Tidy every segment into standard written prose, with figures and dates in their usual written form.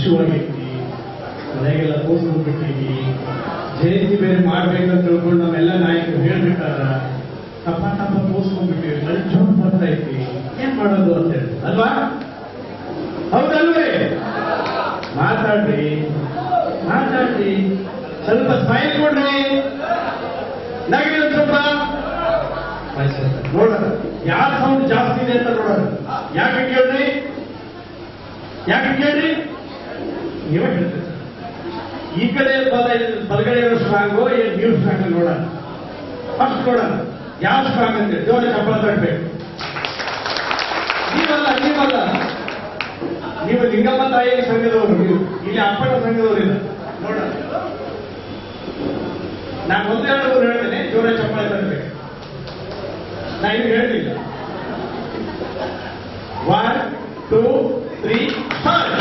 ಖುಷಿಯಾಗಿರ್ತೀವಿ, ಮನೆಗೆಲ್ಲ ಕೂತ್ಕೊಂಡ್ಬಿಟ್ಟಿವಿ. ಜಯಂತಿ ಬೇರೆ ಮಾಡ್ಬೇಕಂತ ತಿಳ್ಕೊಂಡು ನಾವೆಲ್ಲ ನಾಯಕರು ಹೇಳ್ಬಿಟ್ಟಾರ, ತಪ್ಪ ತೋರ್ಸ್ಕೊಂಡ್ಬಿಟ್ಟಿವಿ, ಜೋರ್ ಬರ್ತಾ ಇದ್ವಿ, ಏನ್ ಮಾಡೋದು ಅಂತ ಹೇಳಿ ಅಲ್ವಾ? ಹೌದಲ್ವೇ? ಮಾತಾಡ್ರಿ, ಸ್ವಲ್ಪ ಸ್ಮೈಲ್ ಕೊಡ್ರಿ, ನಗರಿ ಸ್ವಲ್ಪ ನೋಡೋಣ ಯಾರ ಸೌಂಡ್ ಜಾಸ್ತಿ ಇದೆ ಅಂತ ನೋಡೋಣ. ಯಾಕೆ ಕೇಳ್ರಿ ನೀವೇ ಹೇಳ್ತೀರಿ. ಈ ಕಡೆ ಬಲಗಡೆ ಸ್ಟ್ರಾಂಗು ನೀವು ಸ್ಟ್ರಾಂಗ್ ನೋಡೋಣ. ಫಸ್ಟ್ ನೋಡೋಣ ಯಾರು ಸ್ಟ್ರಾಂಗ್ ಅಂತ ಜೋರ ಚಪ್ಪಳ ತರಬೇಕು. ನೀವಲ್ಲ ನೀವು ಲಿಂಗಮ್ಮ ತಾಯಿ ಸಂಘದವರು, ನೀವು ಇಲ್ಲಿ ಅಪ್ಪಟ ಸಂಘದವರಿಲ್ಲ ನೋಡೋಣ. ನಾನು ಒಂದೆರಡು ಹೇಳ್ತೇನೆ, ಜೋರ ಚಪ್ಪಳ ತರಬೇಕು. ನಾ ಇದು ಹೇಳ್ತಿಲ್ಲ. 1 2 3 ಸ್ಟಾರ್ಟ್.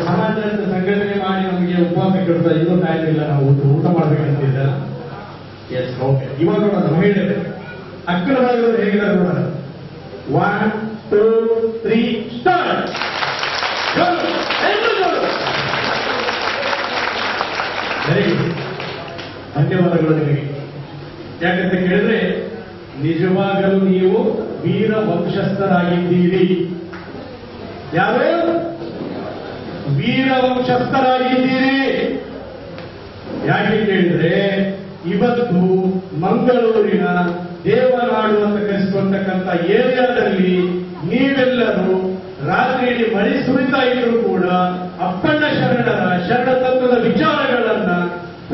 ಸಮಾಜದ ಸಂಘಟನೆ ಮಾಡಿ ನಮಗೆ ಉಪವಾಸ ಕೆಡ್ತಾ ಇನ್ನೂ ಕಾಯ್ದಿಲ್ಲ, ನಾವು ಊಟ ಮಾಡ್ಬೇಕಂತಿದ್ದಲ್ಲ. S, okay. ಇವಾಗ ನೋಡೋಣ ಮಹಿಳೆಯರು ಅಕ್ಕನ ಭಾಗದವರು ಹೇಗಿದ್ದಾರೆ ನೋಡೋಣ. 1 2 3 ಸ್ಟಾರ್ಟ್. ವೆರಿ ಗುಡ್, ಧನ್ಯವಾದಗಳು ನಿಮಗೆ. ಯಾಕಂತ ಕೇಳಿದ್ರೆ ನಿಜವಾಗಲೂ ನೀವು ವೀರ ವಂಶಸ್ಥರಾಗಿದ್ದೀರಿ. ಯಾರು? ವೀರ ವಂಶಸ್ಥರಾಗಿದ್ದೀರಿ. ಯಾಕೆ ಕೇಳಿದ್ರೆ ಇವತ್ತು ಮಂಗಳೂರಿನ ದೇವನಾಡು ಅಂತ ಕರೆಸಿಕೊಂಡಕ್ಕಂಥ ಏರಿಯಾದಲ್ಲಿ ನೀವೆಲ್ಲರೂ ರಾತ್ರಿ ಮಳೆ ಸುರಿತಾ ಇದ್ರು ಕೂಡ ಅಪ್ಪಣ್ಣ ಶರಣರ ಶರಣ ತತ್ವದ ವಿಚಾರಗಳನ್ನ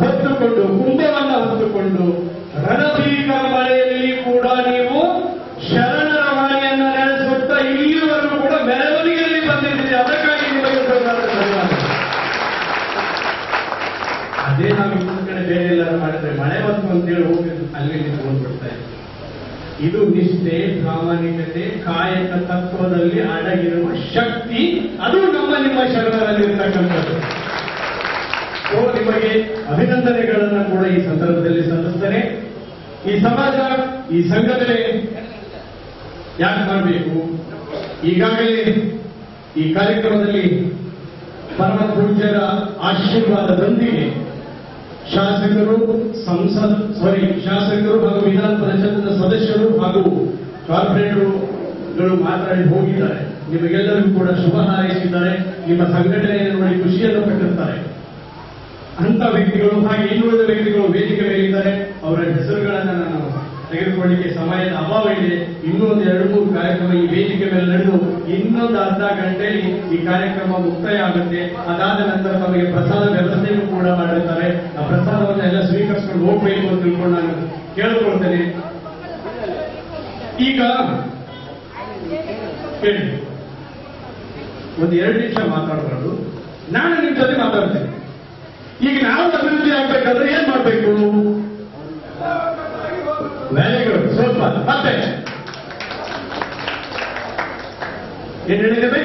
ಹೊತ್ತುಕೊಂಡು, ಕುಂಭವನ್ನ ಹೊತ್ತುಕೊಂಡು ರಣಭೀಕರ ಮಳೆಯಲ್ಲಿ ಕೂಡ ನೀವು ಶರಣರ ವಾಣಿಯನ್ನ ನಡೆಸುತ್ತಾ ಇಲ್ಲಿವರೆಗೂ ಕೂಡ ಮೆರವಣಿಗೆಯಲ್ಲಿ ಬಂದಿದ್ದೀರಿ. ಅದಕ್ಕಾಗಿ ನಿಮಗೆ ಧನ್ಯವಾದ. ಅದೇ ನಾವು ಇನ್ನೊಂದು ಕಡೆ ಬೇರೆ ಎಲ್ಲರೂ ಮಾಡಿದ್ರೆ ಮಳೆ ಬಂತು ಅಂತೇಳಿ ಹೋಗಿ ಅಲ್ಲಿ ಹೋಗ್ಬಿಡ್ತಾ ಇದೆ. ಇದು ನಿಷ್ಠೆ, ಪ್ರಾಮಾಣಿಕತೆ, ಕಾಯಕ ತತ್ವದಲ್ಲಿ ಅಡಗಿರುವ ಶಕ್ತಿ. ಅದು ನಿಮ್ಮ ಶರಣರಲ್ಲಿರ್ತಕ್ಕಂಥದ್ದು. ನಿಮಗೆ ಅಭಿನಂದನೆಗಳನ್ನ ಕೂಡ ಈ ಸಂದರ್ಭದಲ್ಲಿ ಸಲ್ಲಿಸ್ತೇನೆ. ಈ ಸಮಾಜ, ಈ ಸಂಘಟನೆ ಯಾಕೆ ಮಾಡಬೇಕು? ಈಗಾಗಲೇ ಈ ಕಾರ್ಯಕ್ರಮದಲ್ಲಿ ಪರಮ ಪೂಜ್ಯರ ಆಶೀರ್ವಾದದೊಂದಿಗೆ ಶಾಸಕರು ಹಾಗೂ ವಿಧಾನ ಪರಿಷತ್ನ ಸದಸ್ಯರು ಹಾಗೂ ಕಾರ್ಪೊರೇಟರ್ಗಳು ಮಾತನಾಡಿ ಹೋಗಿದ್ದಾರೆ. ನಿಮಗೆಲ್ಲರಿಗೂ ಕೂಡ ಶುಭ ಹಾರೈಸಿದ್ದಾರೆ. ನಿಮ್ಮ ಸಂಘಟನೆಯನ್ನು ನೋಡಿ ಖುಷಿಯನ್ನು ಪಟ್ಟಿರ್ತಾರೆ. ಅಂತ ವ್ಯಕ್ತಿಗಳು ಹಾಗೆ ಇನ್ನುಳಿದ ವ್ಯಕ್ತಿಗಳು ವೇದಿಕೆ ಮೇಲಿದ್ದಾರೆ. ಅವರ ಹೆಸರುಗಳನ್ನು ನಾನು ತೆಗೆದುಕೊಳ್ಳಿಕ್ಕೆ ಸಮಯದ ಅಭಾವ ಇದೆ. ಇನ್ನೊಂದು 2-3 ಕಾರ್ಯಕ್ರಮ ಈ ವೇದಿಕೆ ಮೇಲೆ ನಡೆದು ಇನ್ನೊಂದು ಅರ್ಧ ಗಂಟೆಯಲ್ಲಿ ಈ ಕಾರ್ಯಕ್ರಮ ಮುಕ್ತಾಯ ಆಗುತ್ತೆ. ಅದಾದ ನಂತರ ತಮಗೆ ಪ್ರಸಾದ ವ್ಯವಸ್ಥೆಯನ್ನು ಕೂಡ ಮಾಡಿರ್ತಾರೆ. ಆ ಪ್ರಸಾದವನ್ನು ಎಲ್ಲ ಸ್ವೀಕರಿಸಿಕೊಂಡು ಹೋಗ್ಬೇಕು ಅಂತ ತಿಳ್ಕೊಂಡು ನಾನು ಕೇಳಿಕೊಳ್ತೇನೆ. ಈಗ ಕೇಳಿ, ಒಂದು 2 ನಿಮಿಷ ಮಾತಾಡಬಾರ್ದು, ನಾನು ನಿಮ್ಮ ಜೊತೆ ಮಾತಾಡ್ತೇನೆ. ಈಗ ನಾವು ಅಭಿವೃದ್ಧಿ ಆಗ್ಬೇಕಾದ್ರೆ ಏನ್ ಮಾಡಬೇಕು? Very good. ಸ್ವಲ್ಪ ಮತ್ತೆ ಏನ್ ಹೇಳಿದ್ದೇವೆ?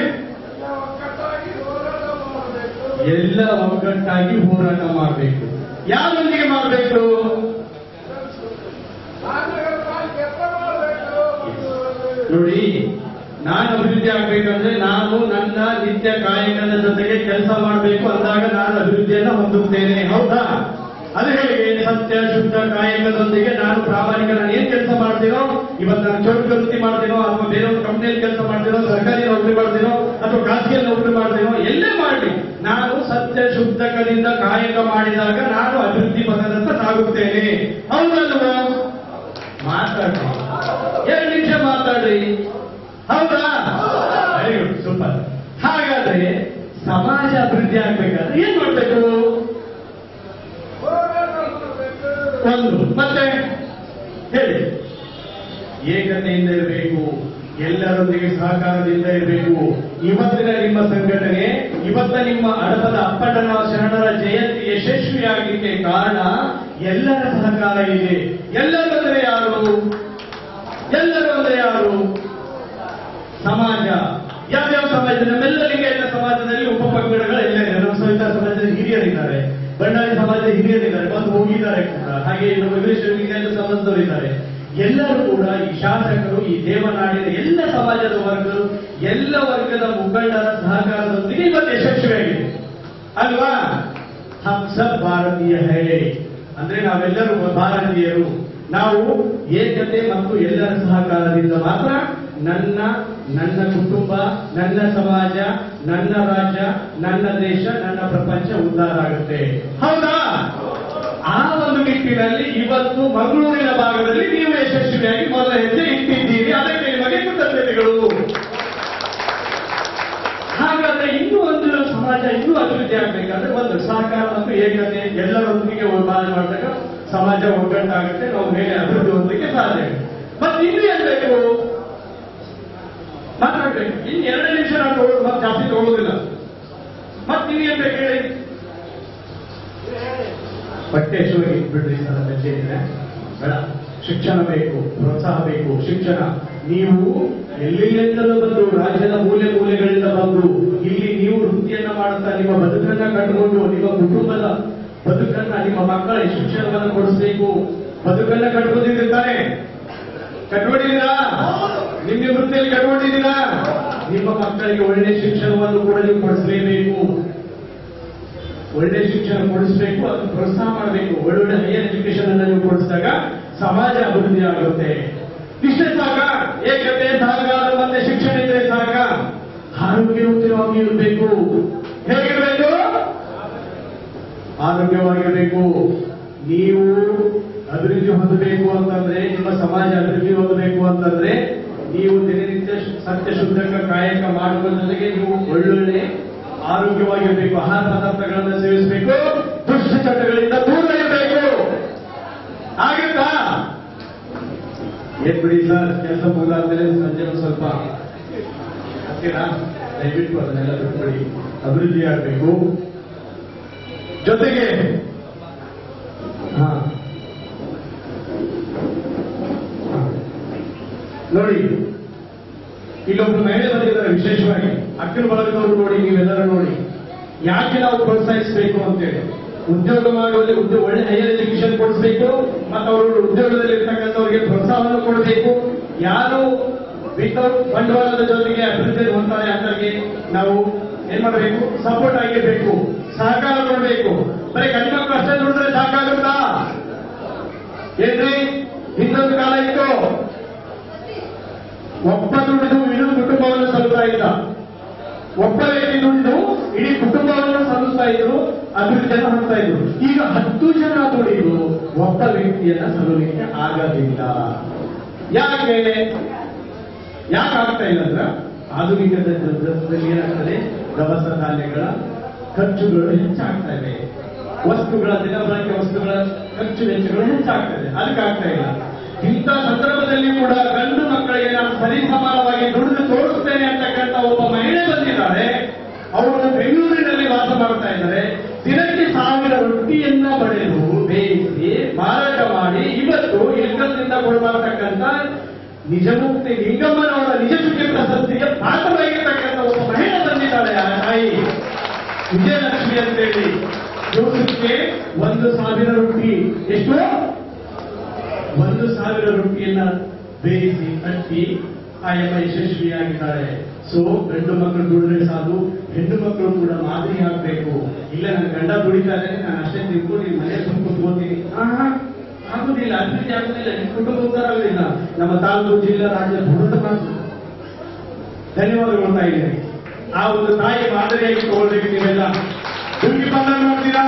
ಎಲ್ಲ ಒಗ್ಗಟ್ಟಾಗಿ ಹೋರಾಟ ಮಾಡಬೇಕು. ಯಾರೊಂದಿಗೆ ಮಾಡಬೇಕು? ನೋಡಿ, ನಾನು ಅಭಿವೃದ್ಧಿ ಆಗ್ಬೇಕಂದ್ರೆ ನಾನು ನನ್ನ ನಿತ್ಯ ಕಾಯಕದ ಜೊತೆಗೆ ಕೆಲಸ ಮಾಡಬೇಕು. ಅಂದಾಗ ನಾನು ಅಭಿವೃದ್ಧಿಯನ್ನು ಹೊಂದುತ್ತೇನೆ. ಹೌದಾ? ಅದು ಹೇಗೆ? ಸತ್ಯ ಶುದ್ಧ ಕಾಯಕದೊಂದಿಗೆ ನಾನು ಪ್ರಾಮಾಣಿಕ. ನಾನು ಏನ್ ಕೆಲಸ ಮಾಡ್ತೀನೋ, ಇವತ್ತು ನಾನು ಚೌಕ ವೃತ್ತಿ ಮಾಡ್ತೀನೋ ಅಥವಾ ಬೇರೆ ಒಂದು ಕಂಪ್ನಿಯಲ್ಲಿ ಕೆಲಸ ಮಾಡ್ತೀನೋ, ಸರ್ಕಾರಿ ನೌಕರಿ ಮಾಡ್ತೀನೋ ಅಥವಾ ಖಾಸಗಿಯಲ್ಲಿ ನೌಕರಿ ಮಾಡ್ತೀನೋ, ಎಲ್ಲೇ ಮಾಡಲಿ ನಾನು ಸತ್ಯ ಶುದ್ಧಕದಿಂದ ಕಾಯಕ ಮಾಡಿದಾಗ ನಾನು ಅಭಿವೃದ್ಧಿ ಪಥದತ್ತ ಸಾಗುತ್ತೇನೆ. ಹೌದಲ್ವಾ? ಮಾತಾಡ್ರಿ, 2 ನಿಮಿಷ ಮಾತಾಡ್ರಿ. ಹೌದಾ? Very good, super. ಹಾಗಾದ್ರೆ ಸಮಾಜ ಅಭಿವೃದ್ಧಿ ಆಗ್ಬೇಕಾದ್ರೆ ಏನ್ ಮಾಡ್ಬೇಕು? ಒಂದು ಮತ್ತೆ ಹೇಳಿ, ಏಕತೆಯಿಂದ ಇರಬೇಕು, ಎಲ್ಲರೊಂದಿಗೆ ಸಹಕಾರದಿಂದ ಇರಬೇಕು. ಇವತ್ತಿನ ನಿಮ್ಮ ಸಂಘಟನೆ, ಇವತ್ತ ನಿಮ್ಮ ಹಡಪದ ಅಪ್ಪಣ್ಣನ ಶರಣರ ಜಯಂತಿ ಯಶಸ್ವಿಯಾಗಲಿಕ್ಕೆ ಕಾರಣ ಎಲ್ಲರ ಸಹಕಾರ ಇದೆ. ಎಲ್ಲರೂ ಅಂದ್ರೆ ಯಾರು? ಸಮಾಜ. ಯಾವ್ಯಾವ ಸಮಾಜ? ನಮ್ಮೆಲ್ಲರಿಗೆ ಎಲ್ಲ ಸಮಾಜದಲ್ಲಿ ಉಪಪಂಗಡಗಳೆಲ್ಲ ಇದೆ. ನಮ್ಮ ಸವಿತಾ ಸಮಾಜದಲ್ಲಿ ಹಿರಿಯರಿದ್ದಾರೆ, ಬಂಡಾರಿ ಸಮಾಜದ ಹಿರಿಯರಿದ್ದಾರೆ, ಬಂದು ಹೋಗಿದ್ದಾರೆ ಕೂಡ. ಹಾಗೆ ನಮ್ಮ ವೀರೇಶ್ವರ ವಿಜ್ಞಾನ ಸಂಬಂಧದವರಿದ್ದಾರೆ. ಎಲ್ಲರೂ ಕೂಡ ಈ ಶಾಸಕರು, ಈ ದೇವನಾಡಿನ ಎಲ್ಲ ಸಮಾಜದ ವರ್ಗರು, ಎಲ್ಲ ವರ್ಗದ ಮುಖಂಡರ ಸಹಕಾರದೊಂದಿಗೆ ಇವತ್ತು ಯಶಸ್ವಿಯಾಗಿದೆ ಅಲ್ವಾ. ಹಮ್ ಸಬ್ ಭಾರತೀಯ ಹೈ ಅಂದ್ರೆ ನಾವೆಲ್ಲರೂ ಭಾರತೀಯರು. ನಾವು ಏಕತೆ ಮತ್ತು ಎಲ್ಲರ ಸಹಕಾರದಿಂದ ಮಾತ್ರ ನನ್ನ ಕುಟುಂಬ, ನನ್ನ ಸಮಾಜ, ನನ್ನ ರಾಜ್ಯ, ನನ್ನ ದೇಶ, ನನ್ನ ಪ್ರಪಂಚ ಉದ್ಧಾರ ಆಗುತ್ತೆ. ಹೌದಾ? ಆ ಒಂದು ನಿಟ್ಟಿನಲ್ಲಿ ಇವತ್ತು ಮಂಗಳೂರಿನ ಭಾಗದಲ್ಲಿ ನೀವು ಯಶಸ್ವಿಯಾಗಿ ಮೊದಲ ಹೆಜ್ಜೆ ಇಟ್ಟಿದ್ದೀರಿ. ಅದಕ್ಕೆ ನಿಮಗೆ ಕೃತಜ್ಞತೆಗಳು. ಹಾಗಾದ್ರೆ ಇನ್ನೂ ಒಂದು ಸಮಾಜ ಇನ್ನೂ ಅಭಿವೃದ್ಧಿ ಆಗಬೇಕಾದ್ರೆ ಒಂದು ಸಹಕಾರ ಮತ್ತು ಏಕತೆ ಎಲ್ಲರೊಂದಿಗೆ ಉತ್ಪಾದನೆ ಮಾಡಿದಾಗ ಸಮಾಜ ಒಗ್ಗಟ್ಟಾಗುತ್ತೆ. ನಾವು ಮೇಲೆ ಅಭಿವೃದ್ಧಿ ಹೊಂದಲಿಕ್ಕೆ ಸಾಧ್ಯ. ಮತ್ತೆ ಇನ್ನೂ ಏನ್ ಬೇಕು? ಮಾತಾಡ್ಬೇಕು. ಇನ್ನು 2 ನಿಮಿಷ ನಾವು ಮತ್ತೆ ಜಾಸ್ತಿ ತಗೊಳ್ಳೋದಿಲ್ಲ. ಮತ್ತೆ ಇನ್ನೇನ್ ಬೇಕು ಹೇಳಿ? ಪಟ್ಟೇಶ್ವರಿ ಬಿಡ್ರಿ ಸರ್, ಹೆಜ್ಜೆ ಇದೆ ಬೇಡ. ಶಿಕ್ಷಣ ಬೇಕು, ಪ್ರೋತ್ಸಾಹ ಬೇಕು. ಶಿಕ್ಷಣ ನೀವು ಎಲ್ಲಿಂದಲೂ ಬಂದು, ರಾಜ್ಯದ ಮೂಲೆ ಮೂಲೆಗಳಿಂದ ಬಂದು ಇಲ್ಲಿ ನೀವು ವೃತ್ತಿಯನ್ನ ಮಾಡುತ್ತಾ ನಿಮ್ಮ ಬದುಕನ್ನ ಕಟ್ಟಿಕೊಂಡು ನಿಮ್ಮ ಕುಟುಂಬದ ಬದುಕನ್ನ, ನಿಮ್ಮ ಮಕ್ಕಳ ಶಿಕ್ಷಣವನ್ನು ಕೊಡಿಸಬೇಕು. ಬದುಕನ್ನ ಕಟ್ಕೊಂಡಿರ್ತಾರೆ. ಕಟ್ಕೊಂಡಿದ್ದೀರಾ? ನಿಮ್ಮ ವೃತ್ತಿಯಲ್ಲಿ ಕಟ್ಕೊಂಡಿದ್ದೀರಾ? ನಿಮ್ಮ ಮಕ್ಕಳಿಗೆ ಒಳ್ಳೆ ಶಿಕ್ಷಣವನ್ನು ಕೂಡ ನೀವು ಕೊಡಿಸಲೇಬೇಕು. ಒಳ್ಳೆ ಶಿಕ್ಷಣ ಕೊಡಿಸಬೇಕು, ಅದನ್ನು ಪ್ರೋತ್ಸಾಹ ಮಾಡಬೇಕು. ಒಳ್ಳೊಳ್ಳೆ ಹೈಯರ್ ಎಜುಕೇಶನ್ ಅನ್ನು ನೀವು ಕೊಡಿಸಿದಾಗ ಸಮಾಜ ಅಭಿವೃದ್ಧಿ ಆಗುತ್ತೆ. ಇಷ್ಟೇ ಸಾಕ? ಏಕತೆ, ಸಹಕಾರ ಮತ್ತೆ ಶಿಕ್ಷಣ ಇದ್ರೆ ಸಾಕ? ಆರೋಗ್ಯವಂತವಾಗಿ ಇರಬೇಕು. ಹೇಗಿರಬೇಕು? ಆರೋಗ್ಯವಾಗಿರಬೇಕು. ನೀವು ಅಭಿವೃದ್ಧಿ ಹೊಂದಬೇಕು ಅಂತಂದ್ರೆ, ನಿಮ್ಮ ಸಮಾಜ ಅಭಿವೃದ್ಧಿ ಹೊಂದಬೇಕು ಅಂತಂದ್ರೆ ನೀವು ದಿನನಿತ್ಯ ಸತ್ಯ ಶುದ್ಧಕ ಕಾಯಕ ಮಾಡುವ ಜೊತೆಗೆ ನೀವು ಒಳ್ಳೊಳ್ಳೆ ಆರೋಗ್ಯವಾಗಿರಬೇಕು. ಆಹಾರ ಪದಾರ್ಥಗಳನ್ನು ಸೇವಿಸಬೇಕು. ದುಷ್ಟ ಚಟಗಳಿಂದ ದೂರ ಇರಬೇಕು. ಆಗುತ್ತಾ? ಏನ್ ಬಿಡಿ ಸರ್, ಕೆಲಸ ಮುಗಿದಾದ್ಮೇಲೆ ಸಂಜೆ ಸ್ವಲ್ಪ ಹತ್ತಿರ ದಯವಿಟ್ಟು ಅದನ್ನೆಲ್ಲ ಬಿಟ್ಬಿಡಿ. ಅಭಿವೃದ್ಧಿ ಆಗಬೇಕು. ಜೊತೆಗೆ ನೋಡಿ, ಇಲ್ಲೊಬ್ರು ಮಹಿಳೆ ಬಂದಿದ್ದಾರೆ ವಿಶೇಷವಾಗಿ. ಅಕ್ಕನ ಬಳಗದವರು ನೋಡಿ, ನೀವೆಲ್ಲರೂ ನೋಡಿ. ಯಾಕೆ ನಾವು ಪ್ರೋತ್ಸಾಹಿಸಬೇಕು ಅಂತೇಳಿ, ಉದ್ಯೋಗ ಮಾಡುವಲ್ಲಿ ಒಳ್ಳೆ ಹೈಯರ್ ಎಜುಕೇಶನ್ ಕೊಡಿಸಬೇಕು ಮತ್ತು ಅವರು ಉದ್ಯೋಗದಲ್ಲಿ ಇರ್ತಕ್ಕಂಥವ್ರಿಗೆ ಪ್ರೋತ್ಸಾಹವನ್ನು ಕೊಡಬೇಕು. ಯಾರು ವಿತೌಟ್ ಬಂಡವಾಳದ ಜೊತೆಗೆ ಅಭಿವೃದ್ಧಿ ಹೊಂದ್ತಾರೆ ಅಂತವರಿಗೆ ನಾವು ಏನ್ ಮಾಡಬೇಕು? ಸಪೋರ್ಟ್ ಆಗಿರ್ಬೇಕು, ಸಹಕಾರ ಕೊಡಬೇಕು. ಬರೀ ಗಂಡ್ಮಕ್ಳು ಅಷ್ಟೇ ದುಡಿದ್ರೆ ಸಾಕಾಗುತ್ತಾ? ಏನ್ರಿ, ಹಿಂದೊಂದು ಕಾಲ ಇತ್ತು, ಒಬ್ಬ ದುಡಿದು ಇಡೀ ಕುಟುಂಬವನ್ನು ಸಲ್ಲುತ್ತಾ ಇದ್ದ. ಒಬ್ಬ ವ್ಯಕ್ತಿ ದುಡಿದು ಇಡೀ ಕುಟುಂಬವನ್ನು ಸಲ್ಲಿಸ್ತಾ ಇದ್ರು, ಅಭಿವೃದ್ಧಿಯನ್ನು ಹೊಂದ್ತಾ ಇದ್ರು. ಈಗ 10 ಜನ ದುಡಿದು ಒಬ್ಬ ವ್ಯಕ್ತಿಯನ್ನ ಸಲ್ಲಲಿಕ್ಕೆ ಆಗೋದಿಲ್ಲ. ಯಾಕೆ ಆಗ್ತಾ ಇಲ್ಲ ಅಂದ್ರೆ, ಆಧುನಿಕತೆ ಏನಾಗ್ತದೆ? ದವಸ ಧಾನ್ಯಗಳ ಖರ್ಚುಗಳು ಹೆಚ್ಚಾಗ್ತಾ ಇದೆ. ವಸ್ತುಗಳ ದಿನಬಳಕೆ ವಸ್ತುಗಳ ಖರ್ಚು ವೆಚ್ಚಗಳು ಹೆಚ್ಚಾಗ್ತದೆ. ಅದಕ್ಕೆ ಆಗ್ತಾ ಇಲ್ಲ. ಇಂಥ ಸಂದರ್ಭದಲ್ಲಿ ಕೂಡ ಗಂಡು ಮಕ್ಕಳಿಗೆ ನಾನು ಸರಿಸಮಾನವಾಗಿ ದುಡಿದು ತೋರಿಸ್ತೇನೆ ಅಂತಕ್ಕಂಥ ಒಬ್ಬ ಮಹಿಳೆ ಬಂದಿದ್ದಾರೆ. ಅವರು ಬೆಂಗಳೂರಿನಲ್ಲಿ ವಾಸ ಮಾಡ್ತಾ ಇದ್ದಾರೆ. ದಿನಕ್ಕೆ 1000 ರೊಟ್ಟಿಯನ್ನ ಪಡೆದು ಬೇಯಿಸಿ ಮಾರಾಟ ಮಾಡಿ ಇವತ್ತು ಇಲ್ಕಲ್ನಿಂದ ಕೊಡಬಾರತಕ್ಕಂಥ ನಿಜಮುಕ್ತಿ ಲಿಂಗಮ್ಮನವರ ನಿಜಸುಖಿ ಪ್ರಶಸ್ತಿಗೆ ಪಾತ್ರವಾಗಿರ್ತಕ್ಕಂಥ ಒಬ್ಬ ಮಹಿಳೆ ಬಂದಿದ್ದಾಳೆ. ಆ ತಾಯಿ ವಿಜಯಲಕ್ಷ್ಮಿ ಅಂತೇಳಿ. ದಿವಸಕ್ಕೆ 1000 ರೊಟ್ಟಿ, ಎಷ್ಟು? 1000 ರೊಟ್ಟಿಯನ್ನ ಬೇಯಿಸಿ ಕಟ್ಟಿ ಆಯಮ್ಮ ಯಶಸ್ವಿಯಾಗಿದ್ದಾಳೆ. ಸೊ ಗಂಡು ಮಕ್ಕಳು ದುಡಿದ್ರೆ ಸಾಕು, ಹೆಣ್ಣು ಮಕ್ಕಳು ಕೂಡ ಮಾದರಿ ಆಗ್ಬೇಕು. ಇಲ್ಲ ನನ್ನ ಗಂಡ ದುಡಿತಾರೆ, ನಾನು ಅಷ್ಟೇ ತಿಳ್ಕೊಂಡು ಮನೆ ತುಂಬ ಕೂತ್ಕೋತೀನಿ, ಆಗುದಿಲ್ಲ, ಅಭಿವೃದ್ಧಿ ಆಗುದಿಲ್ಲ, ನಿಮ್ಮ ಕುಟುಂಬ ಉದ್ಧಾರ ಆಗುದಿಲ್ಲ. ನಮ್ಮ ತಾಲೂಕು, ಜಿಲ್ಲಾ, ರಾಜ್ಯ ದುಡಿದ ಮಾತು. ಧನ್ಯವಾದಗಳು ತಾಯಿಗೆ. ಆ ಒಂದು ತಾಯಿ ಮಾದರಿಯಾಗಿ ತಗೊಳ್ಬೇಕು. ನೀವೆಲ್ಲ ಹುಡುಗಿ ಬಂದಾಗ ನೋಡ್ತೀರಾ,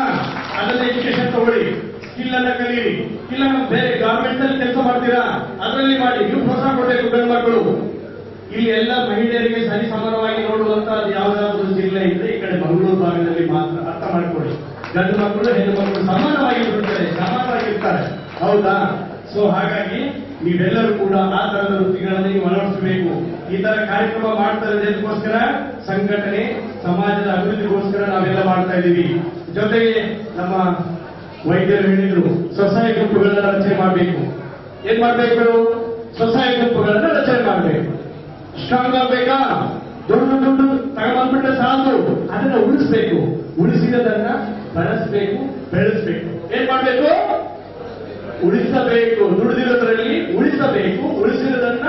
ಅದನ್ನ ಎಜುಕೇಶನ್ ತಗೊಳ್ಳಿ, ಸ್ಕಿಲ್ ಅನ್ನ ಕಲೀರಿ. ಇಲ್ಲ ನಾವು ಬೇರೆ ಗಾರ್ಮೆಂಟ್ಸ್ ಅಲ್ಲಿ ಕೆಲಸ ಮಾಡ್ತೀರಾ, ಅದರಲ್ಲಿ ಮಾಡಿ. ನೀವು ಪ್ರೋತ್ಸಾಹ ಕೊಡಬೇಕು ಗಂಡು ಮಕ್ಕಳು. ಇಲ್ಲಿ ಎಲ್ಲ ಮಹಿಳೆಯರಿಗೆ ಸರಿ ಸಮಾನವಾಗಿ ನೋಡುವಂತ ಯಾವುದಾದ್ರೂ ಜಿಲ್ಲೆ ಇದ್ರೆ ಈ ಕಡೆ ಮಂಗಳೂರು ಭಾಗದಲ್ಲಿ ಮಾತ್ರ. ಅರ್ಥ ಮಾಡಿಕೊಳ್ಳಿ, ಗಂಡು ಮಕ್ಕಳು ಹೆಣ್ಣು ಮಕ್ಕಳು ಸಮಾನವಾಗಿ ಬಿಡುತ್ತಾರೆ, ಸಮಾನವಾಗಿರ್ತಾರೆ. ಹೌದಾ? ಸೊ ಹಾಗಾಗಿ ನೀವೆಲ್ಲರೂ ಕೂಡ ಆ ತರದ ವೃತ್ತಿಗಳನ್ನು ನೀವು ಅಳವಡಿಸಬೇಕು. ಈ ತರ ಕಾರ್ಯಕ್ರಮ ಮಾಡ್ತಾ ಇರೋದಕ್ಕೋಸ್ಕರ ಸಂಘಟನೆ, ಸಮಾಜದ ಅಭಿವೃದ್ಧಿಗೋಸ್ಕರ ನಾವೆಲ್ಲ ಮಾಡ್ತಾ ಇದ್ದೀವಿ. ಜೊತೆಗೆ ನಮ್ಮ ವೈದ್ಯರು ಹೇಳಿದ್ರು, ಸ್ವಸಹಾಯ ಗುಂಪುಗಳನ್ನ ರಚನೆ ಮಾಡಬೇಕು. ಏನ್ ಮಾಡ್ಬೇಕು? ಸ್ವಸಹಾಯ ಗುಂಪುಗಳನ್ನ ರಚನೆ ಮಾಡಬೇಕು. ಸ್ಟ್ರಾಂಗ್ ಆಗ್ಬೇಕಾ? ದುಡ್ಡು ತಗೊಂಡ್ಬಿಟ್ರೆ ಸಾಕು, ಅದನ್ನ ಉಳಿಸ್ಬೇಕು. ಉಳಿಸಿದದನ್ನ ಬಳಸಬೇಕು, ಬೆಳೆಸಬೇಕು. ಏನ್ ಮಾಡಬೇಕು? ಉಳಿಸಬೇಕು. ದುಡಿದಿರೋದ್ರಲ್ಲಿ ಉಳಿಸಬೇಕು, ಉಳಿಸಿರೋದನ್ನ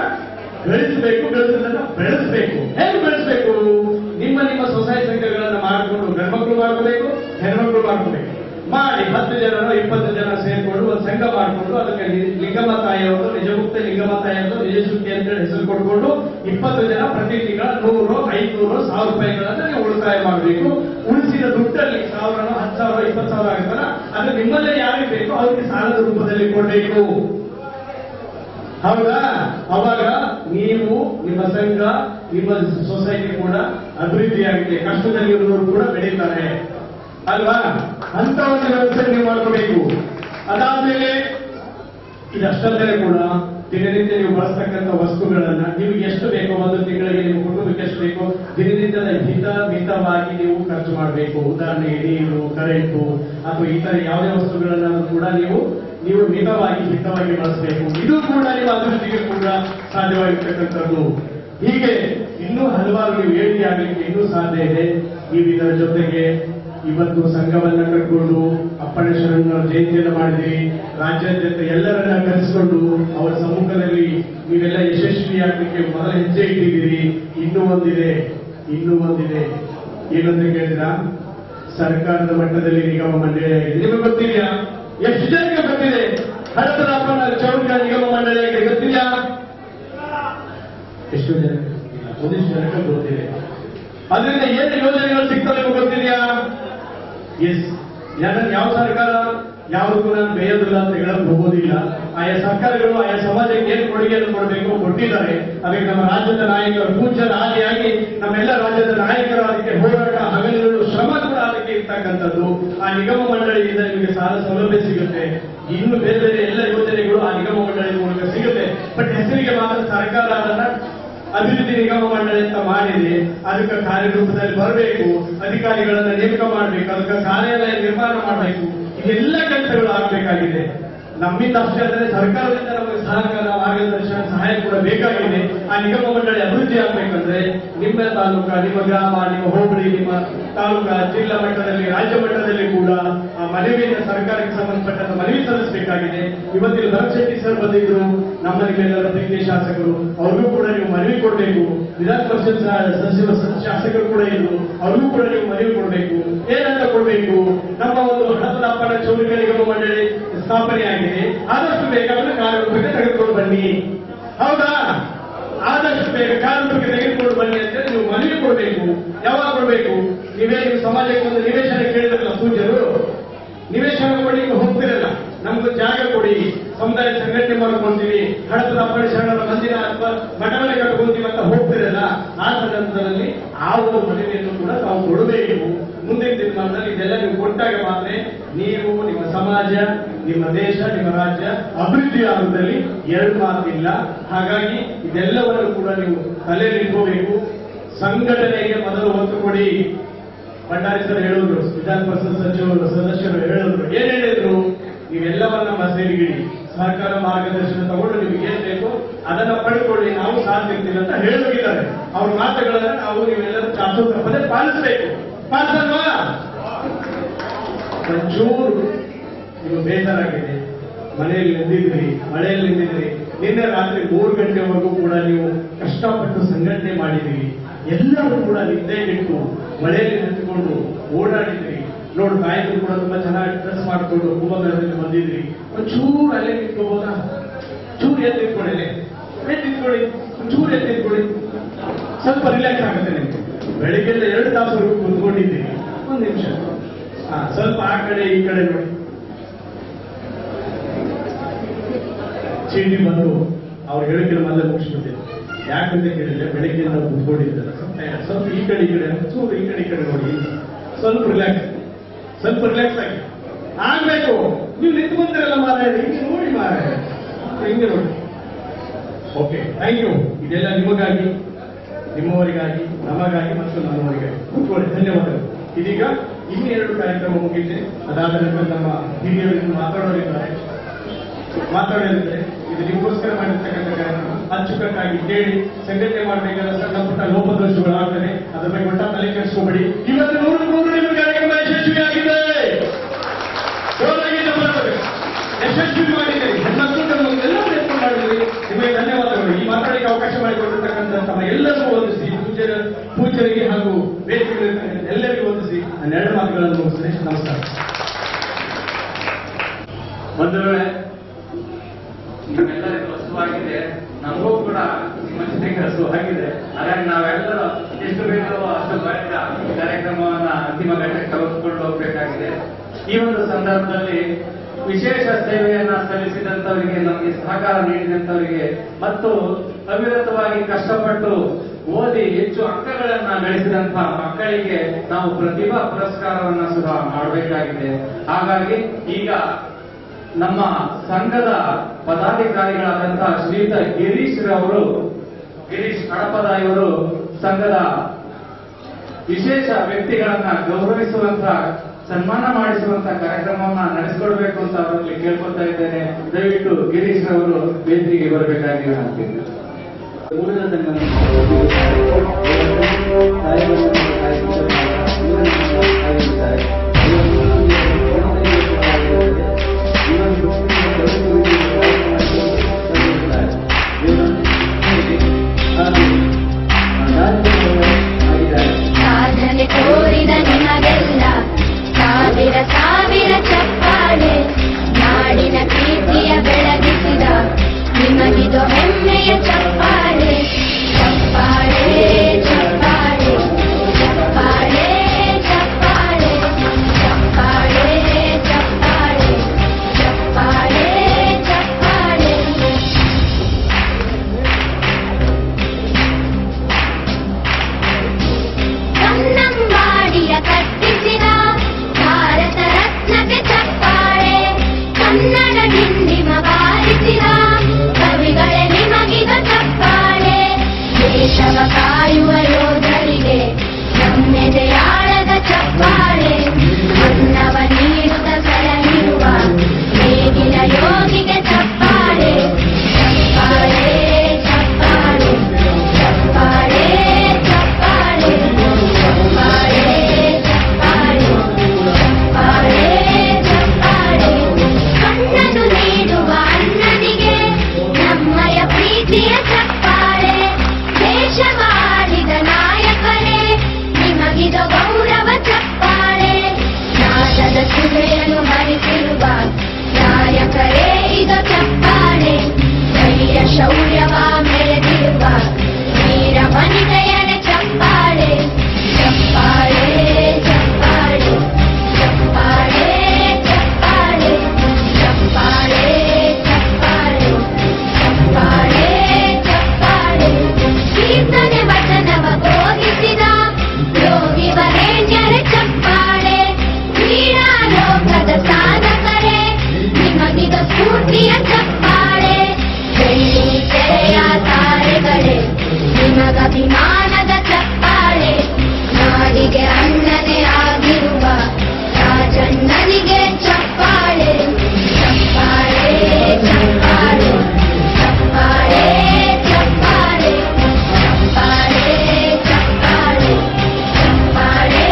ಗಳಿಸಬೇಕು, ಗಳಿಸಿರೋದನ್ನ ಬೆಳೆಸಬೇಕು. ಹೇಗೆ ಬೆಳೆಸಬೇಕು? ನಿಮ್ಮ ನಿಮ್ಮ ಸ್ವಸಹಾಯ ಸಂಘಗಳನ್ನ ಮಾಡಿಕೊಂಡು ಗಂಡ್ಮಕ್ಳು ಮಾಡ್ಕೋಬೇಕು, ಹೆಣ್ಮಕ್ಳು ಮಾಡ್ಕೋಬೇಕು. ಮಾಡಿ 10 ಜನರು 20 ಜನ ಸೇರ್ಕೊಂಡು ಒಂದು ಸಂಘ ಮಾಡಿಕೊಂಡು ಅದಕ್ಕೆ ಲಿಂಗಮ್ಮ ತಾಯಿಯವರು, ನಿಜಮುಕ್ತ ಲಿಂಗಮ್ಮ ತಾಯಿಯವರು ನಿಜಶುದ್ಧಿ ಅಂತ ಹೆಸರು ಕೊಟ್ಕೊಂಡು 20 ಜನ ಪ್ರತಿ ತಿಂಗಳ 100, 500, 1000 ರೂಪಾಯಿಗಳನ್ನ ನೀವು ಉಳಿತಾಯ ಮಾಡಬೇಕು. ಉಳಿಸಿದ ದುಡ್ಡಲ್ಲಿ 1000, 10,000, 20,000 ಆಗುತ್ತಲ್ಲ, ಅದು ನಿಮ್ಮಲ್ಲೇ ಯಾರಿಗೆ ಬೇಕು ಅವ್ರಿಗೆ ಸಾಲದ ರೂಪದಲ್ಲಿ ಕೊಡಬೇಕು. ಹೌದಾ? ಅವಾಗ ನೀವು, ನಿಮ್ಮ ಸಂಘ, ನಿಮ್ಮ ಸೊಸೈಟಿ ಕೂಡ ಅಭಿವೃದ್ಧಿಯಾಗಿದೆ. ಕಷ್ಟದಲ್ಲಿ ಇರುವವರು ಕೂಡ ಬೆಳೀತಾರೆ ಅಲ್ವಾ? ಅಂತ ಒಂದು ವ್ಯವಸ್ಥೆ ನೀವು ಮಾಡ್ಕೋಬೇಕು. ಅದಾದ್ಮೇಲೆ ಇದಷ್ಟಲ್ಲದೆ ಕೂಡ ದಿನನಿತ್ಯ ನೀವು ಬಳಸ್ತಕ್ಕಂಥ ವಸ್ತುಗಳನ್ನ ನಿಮ್ಗೆ ಎಷ್ಟು ಬೇಕೋ, ಒಂದು ತಿಂಗಳಿಗೆ ನಿಮ್ಮ ಕುಟುಂಬಕ್ಕೆ ಎಷ್ಟು ಬೇಕೋ ದಿನನಿತ್ಯದ ಮಿತವಾಗಿ ನೀವು ಖರ್ಚು ಮಾಡಬೇಕು. ಉದಾಹರಣೆಗೆ ನೀರು, ಕರೆಂಟು ಅಥವಾ ಇತರ ಯಾವುದೇ ವಸ್ತುಗಳನ್ನ ಕೂಡ ನೀವು ಮಿತವಾಗಿ ಬಳಸಬೇಕು. ಇದು ಕೂಡ ನಿಮ್ಮ ಅಭಿವೃದ್ಧಿಗೆ ಕೂಡ ಸಾಧ್ಯವಾಗಿರ್ತಕ್ಕಂಥದ್ದು. ಹೀಗೆ ಇನ್ನೂ ಹಲವಾರು ನೀವು ಏಳಿಗೆ ಆಗಲಿಕ್ಕೆ ಇನ್ನೂ ಸಾಧ್ಯ ಇದೆ. ನೀವು ಇದರ ಜೊತೆಗೆ ಇವತ್ತು ಸಂಘವನ್ನ ಕಟ್ಕೊಂಡು ಅಪ್ಪಣೇಶ್ವರನ ಜಯಂತಿಯನ್ನು ಮಾಡಿದ್ರಿ. ರಾಜ್ಯಾದ್ಯಂತ ಎಲ್ಲರನ್ನ ಕರೆಸಿಕೊಂಡು ಅವರ ಸಮ್ಮುಖದಲ್ಲಿ ನೀವೆಲ್ಲ ಯಶಸ್ವಿಯಾಗಲಿಕ್ಕೆ ಮೊದಲ ಹೆಜ್ಜೆ ಇಟ್ಟಿದ್ದೀರಿ. ಇನ್ನೂ ಒಂದಿದೆ ಏನಂತ ಕೇಳಿದ್ರ, ಸರ್ಕಾರದ ಮಟ್ಟದಲ್ಲಿ ನಿಗಮ ಮಂಡಳಿ ಆಗಿದೆ. ನಿಮಗೆ ಗೊತ್ತಿದೆಯಾ? ಎಷ್ಟು ಜನಕ್ಕೆ ಗೊತ್ತಿದೆ? ಹಡಪದ ಅಪ್ಪನ ಚೌಕ ನಿಗಮ ಮಂಡಳಿ ಆಗಿದೆ, ಗೊತ್ತಿದೆಯಾ? ಎಷ್ಟು ಜನ? ಒಂದಿಷ್ಟು ಜನಕ್ಕೆ ಗೊತ್ತಿದೆ. ಅದರಿಂದ ಏನು ಯೋಜನೆಗಳು ಸಿಗ್ತವೆ ನಿಮಗೆ ಗೊತ್ತಿದೆಯಾ? ಎಸ್, ಯಾವ ಸರ್ಕಾರ ಯಾವುದಕ್ಕೂ ನಾನು ಬೇಯೋದಿಲ್ಲ ಅಂತ ಹೇಳಕ್ ಹೋಗೋದಿಲ್ಲ. ಆಯಾ ಸರ್ಕಾರಗಳು ಆಯಾ ಸಮಾಜಕ್ಕೆ ಏನು ಕೊಡುಗೆಯನ್ನು ಕೊಡಬೇಕು ಕೊಟ್ಟಿದ್ದಾರೆ. ಅದಕ್ಕೆ ನಮ್ಮ ರಾಜ್ಯದ ನಾಯಕರು ಪೂಜ್ಯರ ಆದಿಯಾಗಿ ನಮ್ಮೆಲ್ಲ ರಾಜ್ಯದ ನಾಯಕರು ಅದಕ್ಕೆ ಹೋರಾಟ, ಹಗಲಿರುಳು ಶ್ರಮ ಕೂಡ ಅದಕ್ಕೆ ಇರ್ತಕ್ಕಂಥದ್ದು. ಆ ನಿಗಮ ಮಂಡಳಿಯಿಂದ ನಿಮಗೆ ಸಾಲ ಸೌಲಭ್ಯ ಸಿಗುತ್ತೆ. ಇನ್ನು ಬೇರೆ ಬೇರೆ ಎಲ್ಲ ಯೋಜನೆಗಳು ಆ ನಿಗಮ ಮಂಡಳಿ ಮೂಲಕ ಸಿಗುತ್ತೆ. ಬಟ್ ಹೆಸರಿಗೆ ಮಾತ್ರ ಸರ್ಕಾರ ಅದನ್ನ ಅಭಿವೃದ್ಧಿ ನಿಗಮ ಮಂಡಳಿ ಅಂತ ಮಾಡಿದೆ. ಅದಕ್ಕೆ ಕಾರ್ಯರೂಪದಲ್ಲಿ ಬರಬೇಕು, ಅಧಿಕಾರಿಗಳನ್ನ ನೇಮಕ ಮಾಡಬೇಕು, ಅದಕ್ಕೆ ಕಾರ್ಯಾಲಯ ನಿರ್ಮಾಣ ಮಾಡಬೇಕು. ಇದೆಲ್ಲ ಕೆಲಸಗಳು ಆಗಬೇಕಾಗಿದೆ. ನಮ್ಮಿಂದ ಅಷ್ಟೇ ಅಂದರೆ ಸರ್ಕಾರದಿಂದ ನಮಗೆ ಸಹಕಾರ, ಮಾರ್ಗದರ್ಶನ, ಸಹಾಯ ಕೂಡ ಬೇಕಾಗಿದೆ. ಆ ನಿಗಮ ಮಂಡಳಿ ಅಭಿವೃದ್ಧಿ ಆಗಬೇಕಂದ್ರೆ ನಿಮ್ಮ ತಾಲೂಕ, ನಿಮ್ಮ ಗ್ರಾಮ, ನಿಮ್ಮ ಹೋಬಳಿ, ನಿಮ್ಮ ತಾಲೂಕ, ಜಿಲ್ಲಾ ಮಟ್ಟದಲ್ಲಿ, ರಾಜ್ಯ ಮಟ್ಟದಲ್ಲಿ ಕೂಡ ಆ ಮನವಿಯನ್ನು ಸರ್ಕಾರಕ್ಕೆ ಸಂಬಂಧಪಟ್ಟಂತ ಮನವಿ ಸಲ್ಲಿಸಬೇಕಾಗಿದೆ. ಇವತ್ತಿನ ಭರತ್ ಶೆಟ್ಟಿ ಸರ್ ಬಂದಿದ್ರು, ನಮ್ಮ ನಿಮ್ಮೆಲ್ಲರ ಪ್ರೀತಿಯ ಶಾಸಕರು, ಅವ್ರಿಗೂ ಕೂಡ ನೀವು ಮನವಿ ಕೊಡಬೇಕು. ವಿಧಾನ ಪರಿಷತ್ ಸಚಿವ ಶಾಸಕರು ಕೂಡ ಇದ್ರು, ಅವ್ರಿಗೂ ಕೂಡ ನೀವು ಮನವಿ ಕೊಡಬೇಕು. ಏನಂತ ಕೊಡಬೇಕು? ನಮ್ಮ ಒಂದು ಹಣದ ಅಪ್ಪನ ಚೌರಿಕೆ ನಿಗಮ ಮಂಡಳಿ ಸ್ಥಾಪನೆ ಆಗಿದೆ, ಆದಷ್ಟು ಬೇಗ ಅದನ್ನು ಕಾರ್ಯರೂಪಕ್ಕೆ ತೆಗೆದುಕೊಂಡು ಬನ್ನಿ. ಹೌದಾ? ಆದಷ್ಟು ಬೇಗ ಕಾರ್ಯರೂಪಕ್ಕೆ ತೆಗೆದುಕೊಂಡು ಬನ್ನಿ ಅಂತ ನೀವು ಮನವಿ ಕೊಡಬೇಕು. ಯಾವಾಗ ಕೊಡಬೇಕು? ನೀವೇ ನಿಮ್ಮ ಸಮಾಜಕ್ಕೆ ಒಂದು ನಿವೇಶನ ಕೇಳಿದ್ರಲ್ಲ ಪೂಜ್ಯರು, ನಿವೇಶನ ಕೊಡ್ಲಿಕ್ಕೆ ಹೋಗ್ತಿರಲ್ಲ, ನಮ್ಗೆ ಜಾಗ ಕೊಡಿ, ಸಮುದಾಯ ಸಂಘಟನೆ ಮಾಡ್ಕೊಂತೀವಿ, ಹಣದ ಅಪ್ಪಣೆ ಶರಣರ ಮಂದಿರ ಅಥವಾ ಮಠವನ್ನೇ ಕಟ್ಕೊಂತೀವಿ ಅಂತ ಹೋಗ್ತಿರಲ್ಲ, ಆ ಸಂದರ್ಭದಲ್ಲಿ ಆ ಒಂದು ಮನವಿಯನ್ನು ಕೂಡ ತಾವು ಕೊಡಬೇಕು. ಮುಂದಿನ ದಿನಮಾನದಲ್ಲಿ ಇದೆಲ್ಲ ನೀವು ಕೊಟ್ಟಾಗ ಮಾತ್ರ ನೀವು, ನಿಮ್ಮ ಸಮಾಜ, ನಿಮ್ಮ ದೇಶ, ನಿಮ್ಮ ರಾಜ್ಯ ಅಭಿವೃದ್ಧಿ ಆಗುವುದರಲ್ಲಿ ಎರಡು ಮಾತಿಲ್ಲ. ಹಾಗಾಗಿ ಇದೆಲ್ಲವನ್ನು ಕೂಡ ನೀವು ತಲೆಯಲ್ಲಿ ಇಟ್ಕೋಬೇಕು. ಸಂಘಟನೆಗೆ ಮೊದಲು ಒತ್ತು ಕೊಡಿ. ಭಂಡಾರಿ ಸರ್ ಹೇಳಿದ್ರು, ವಿಧಾನ ಪರಿಷತ್ ಸದಸ್ಯರು ಹೇಳಿದ್ರು, ಏನ್ ಹೇಳಿದ್ರು? ನೀವೆಲ್ಲವನ್ನ ಮಸೇರಿಗಿಡಿ, ಸರ್ಕಾರ ಮಾರ್ಗದರ್ಶನ ತಗೊಂಡು ನಿಮ್ಗೆ ಏನ್ ಬೇಕು ಅದನ್ನ ಪಡ್ಕೊಳ್ಳಿ, ನಾವು ಸಾಧ್ಯ ಇರ್ತೀವಿ ಅಂತ ಹೇಳೋಗಿದ್ದಾರೆ. ಅವ್ರ ಮಾತುಗಳನ್ನ ನಾವು ನೀವೆಲ್ಲರೂ ಚಾಚು ತಪ್ಪದೆ ಪಾಲಿಸಬೇಕು. ಪಾಲಿಸಲ್ವಾ? ಒಂಚೂರು ನೀವು ಬೇಜಾರಾಗಿದೆ, ಮನೆಯಲ್ಲಿ ನಿಂತಿದ್ರಿ, ಮಳೆಯಲ್ಲಿ ನಿಂತಿದ್ರಿ, ನಿನ್ನೆ ರಾತ್ರಿ 3 ಗಂಟೆವರೆಗೂ ಕೂಡ ನೀವು ಕಷ್ಟಪಟ್ಟು ಸಂಘಟನೆ ಮಾಡಿದ್ರಿ, ಎಲ್ಲರೂ ಕೂಡ ನಿದ್ದೆ ಬಿಟ್ಟು ಮಳೆಯಲ್ಲಿ ನಿಂತುಕೊಂಡು ಓಡಾಡಿದ್ರಿ. ನೋಡು, ನಾಯಕರು ಕೂಡ ತುಂಬಾ ಚೆನ್ನಾಗಿ ಡ್ರೆಸ್ ಮಾಡಿಕೊಂಡು ಕುಂಭಮೇಳದಲ್ಲಿ ಬಂದಿದ್ರಿ. ಒಂಚೂರು ಅಲ್ಲೇ ನಿಂತ್ಕೋಬೋದಾ? ಚೂರು ಎದ್ದು ನಿಂತ್ಕೊಳ್ಳಿ, ಒಂಚೂರು ಎದ್ದು ನಿಂತ್ಕೊಳ್ಳಿ, ಸ್ವಲ್ಪ ರಿಲ್ಯಾಕ್ಸ್ ಆಗುತ್ತೆ ನಿಮ್ಗೆ. ಬೆಳಿಗ್ಗೆಲ್ಲ 2 ತಾಸುವರೆಗೂ ಕುಂತ್ಕೊಂಡಿದ್ದೀರಿ, 1 ನಿಮಿಷ ಸ್ವಲ್ಪ ಆ ಕಡೆ ಈ ಕಡೆ ನೋಡಿ. ಚೀಟಿ ಬಂದು ಅವ್ರು ಹೇಳಿದ್ರೆ ಮೊದಲೇ ಮುಗಿಸ್ಬಿಟ್ಟಿದೆ. ಯಾಕಂತ ಕೇಳಿದ್ರೆ ಬೆಳಿಗ್ಗೆ ನಾವು ಕುತ್ಕೊಂಡಿದ್ದಾರೆ, ಸ್ವಲ್ಪ ಈ ಕಡೆ ಚೂರು ಈ ಕಡೆ ನೋಡಿ, ಸ್ವಲ್ಪ ರಿಲ್ಯಾಕ್ಸ್ ಆಗಿ ಆಗ್ಬೇಕು. ನೀವು ನಿಂತ್ಕೊಂತೀರಲ್ಲ ಮಾರಾಯ, ಹಿಂಗೆ ನೋಡಿ ಮಾರಾಯ, ಹಿಂಗೆ ನೋಡಿ. Okay, thank you. ಇದೆಲ್ಲ ನಿಮಗಾಗಿ, ನಿಮ್ಮವರಿಗಾಗಿ, ನಮಗಾಗಿ ಮತ್ತು ನಮ್ಮವರಿಗಾಗಿ. ಕೂತ್ಕೊಳ್ಳಿ, ಧನ್ಯವಾದಗಳು. ಇದೀಗ ಇನ್ನೆರಡು ಕಾರ್ಯಕ್ರಮ ಮುಗಿದಿದೆ. ಅದಾದ ನಂತರ ನಮ್ಮ ಹಿರಿಯರು ಮಾತಾಡಲಿದ್ದಾರೆ. ಇದು ನಿಮಗೋಸ್ಕರ ಮಾಡಿರ್ತಕ್ಕಂಥ ಕಾರ್ಯಕ್ರಮ. ಅಚ್ಚುಕಟ್ಟಾಗಿ ಕೇಳಿ, ಸಂಘಟನೆ ಮಾಡಬೇಕಾದ ಸಣ್ಣ ಪುಟ್ಟ ಲೋಪದೋಷಗಳಾಗ್ತದೆ, ಅದ್ರ ಬಗ್ಗೆ ಒಟ್ಟ ತಲೆ ಕೆಡಿಸ್ಕೋಬೇಡಿ. ಇವತ್ತು 100 ನಿಮಗೆ ಕಾರ್ಯಕ್ರಮ ಯಶಸ್ವಿಯಾಗಿದೆ. ನಮಸ್ಕಾರ. ಬಂಧುಗಳೇ, ನಿಮ್ಮೆಲ್ಲರಿಗೂ ಹಸುವಾಗಿದೆ, ನಮಗೂ ಕೂಡ ನಿಮ್ಮ ಜೊತೆಗೆ ಹಸುವಾಗಿದೆ. ಹಾಗಾಗಿ ನಾವೆಲ್ಲರೂ ಎಷ್ಟು ಬೇಕೋ ಅಷ್ಟು ಬಳಿಕ ಕಾರ್ಯಕ್ರಮವನ್ನ ಅಂತಿಮ ಘಟ್ಟಕ್ಕೆ ತೆಗೆದುಕೊಂಡು ಹೋಗಬೇಕಾಗಿದೆ. ಈ ಒಂದು ಸಂದರ್ಭದಲ್ಲಿ ವಿಶೇಷ ಸೇವೆಯನ್ನ ಸಲ್ಲಿಸಿದಂತವರಿಗೆ, ನಮಗೆ ಸಹಕಾರ ನೀಡಿದಂತವರಿಗೆ ಮತ್ತು ಅವಿರತವಾಗಿ ಕಷ್ಟಪಟ್ಟು ಓದಿ ಹೆಚ್ಚು ಅಂಕಗಳನ್ನ ಗಳಿಸಿದಂತಹ ಮಕ್ಕಳಿಗೆ ನಾವು ಪ್ರತಿಭಾ ಪುರಸ್ಕಾರವನ್ನ ಸಹ ಮಾಡಬೇಕಾಗಿದೆ. ಹಾಗಾಗಿ ಈಗ ನಮ್ಮ ಸಂಘದ ಪದಾಧಿಕಾರಿಗಳಾದಂತಹ ಶ್ರೀಯುತ ಗಿರೀಶ್ ಕಡಪದ ಇವರು ಸಂಘದ ವಿಶೇಷ ವ್ಯಕ್ತಿಗಳನ್ನ ಗೌರವಿಸುವಂತಹ, ಸನ್ಮಾನ ಮಾಡಿಸುವಂತಹ ಕಾರ್ಯಕ್ರಮವನ್ನ ನಡೆಸಿಕೊಡ್ಬೇಕು ಅಂತ ಅವರಲ್ಲಿ ಕೇಳ್ಕೊಳ್ತಾ ಇದ್ದೇನೆ. ದಯವಿಟ್ಟು ಗಿರೀಶ್ ಅವರು ವೇದಿಕೆಗೆ ಬರಬೇಕಾಗಿ ಹೇಳ್ತೀನಿ. ಸಾಧನೆ ತೋರಿದ ನಿಮಗೆಲ್ಲ ಸಾವಿರ ಸಾವಿರ ಚಪ್ಪಾಳೆ, ನಾಡಿನ ಪ್ರೀತಿಯ ಬೆಳಗಿಸಿದ ನಿಮಗಿದು ಹೆಮ್ಮೆಯ ಚಪ್ಪಾಳೆ. ಚಪ್ಪಾಳೆ ಚಪ್ಪಾಳೆ ಚಪ್ಪಾಳೆ ಚಪ್ಪಾಳೆ ಚಪ್ಪಾಳೆ ಚಪ್ಪಾಳೆ ಚಪ್ಪಾಳೆ ಚಪ್ಪಾಳೆ. ಕನ್ನಂಬಾಡಿಯ ಕಟ್ಟಿಸಿದ ಭಾರತ ರತ್ನಕ್ಕೆ ಚಪ್ಪಾಳೆ, ಕನ್ನಡ ಡಿಂಡಿಮ ಬಾರಿಸಿದ ಕವಿಗಳೇ ನಿಮಗಿದ ಚಪ್ಪಾಳೆ. ದೇಶವ ಕಾಯುವ ಯೋಧರಿಗೆ ನಮ್ಮೆದೆಯಾಳದ ಚಪ್ಪಾಳೆ, ಅನ್ನವ ನೀಡುತ್ತ ಸಲಹಿರುವ ನೇಗಿಲ ಯೋಗಿಗೆ ಚಪ್ಪಾಳೆ. ಚಪ್ಪಾಳೆ ಚಪ್ಪಾಳೆ ಚಪ್ಪಾಳೆ ಚಪ್ಪಾಳೆ ಚಪ್ಪಾಳೆ ಚಪ್ಪಾಳೆ ಚಪ್ಪಾಳೆ ಚಪ್ಪಾಳೆ. ಕಣ್ಣನ್ನು ನೀಡುವ ಅಣ್ಣನಿಗೆ ನಮ್ಮಯ ಪ್ರೀತಿಯ ಚಪ್ಪಾಳೆ. ದೇಶವಾಳಿದ ನಾಯಕರೇ ನಿಮಗಿದು ಗೌರವ ಚಪ್ಪಾಳೆ. ನಾದದ ಸುಧೆಯನ್ನು ಹರಿಸಿರುವ ನಾಯಕರೇ ಇದು ಚಪ್ಪಾಳೆ. ಧೈರ್ಯ ಶೌರ್ಯವ ಮೆರೆದಿರುವ ವೀರ ವನಿತೆಯರ ಚಪ್ಪಾಳೆ. ಚಪ್ಪಾಳೆ ಚಪ್ಪಾಳೆ ಚಪ್ಪಾಳೆ ಚಪ್ಪಾಳೆ ಚಪ್ಪಾಳೆ ಚಪ್ಪಾಳೆ ಚಪ್ಪಾಳೆ ಚಪ್ಪಾಳೆ. ಕೀರ್ತನೆ ವಚನವ ಬೋಧಿಸಿದ ಯೋಗಿ ವರೇಣ್ಯರ ಚಪ್ಪಾಳೆ. ಕ್ರೀಡಾ ಲೋಕದ ಸಾಧಕರೇ ನಿಮಗಿದು ಸ್ಫೂರ್ತಿಯ ಚಪ್ಪಾಳೆ. ಬೆಳ್ಳಿ ತೆರೆಯ ತಾರೆಗಳೇ ನಿಮಗಭಿಮಾನದ ಚಪ್ಪಾಳೆ. ನಾಡಿಗೆ ಅಣ್ಣನೇ ಆಗಿರುವ ರಾಜಣ್ಣನಿಗೆ ಚಪ್ಪಾಳೆ. ಚಪ್ಪಾಳೆ ಚಪ್ಪಾಳೆ ಚಪ್ಪಾಳೆ ಚಪ್ಪಾಳೆ ಚಪ್ಪಾಳೆ ಚಪ್ಪಾಳೆ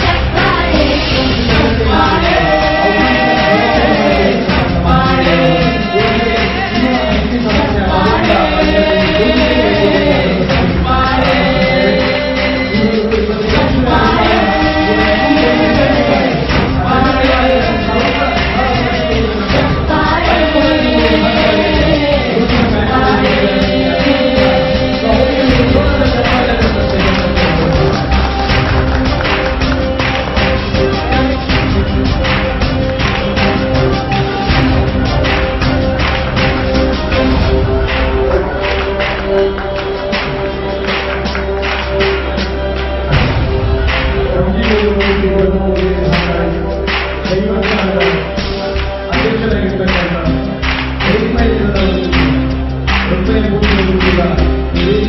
ಚಪ್ಪಾಳೆ ಚಪ್ಪಾಳೆ ಚಪ್ಪಾಳೆ.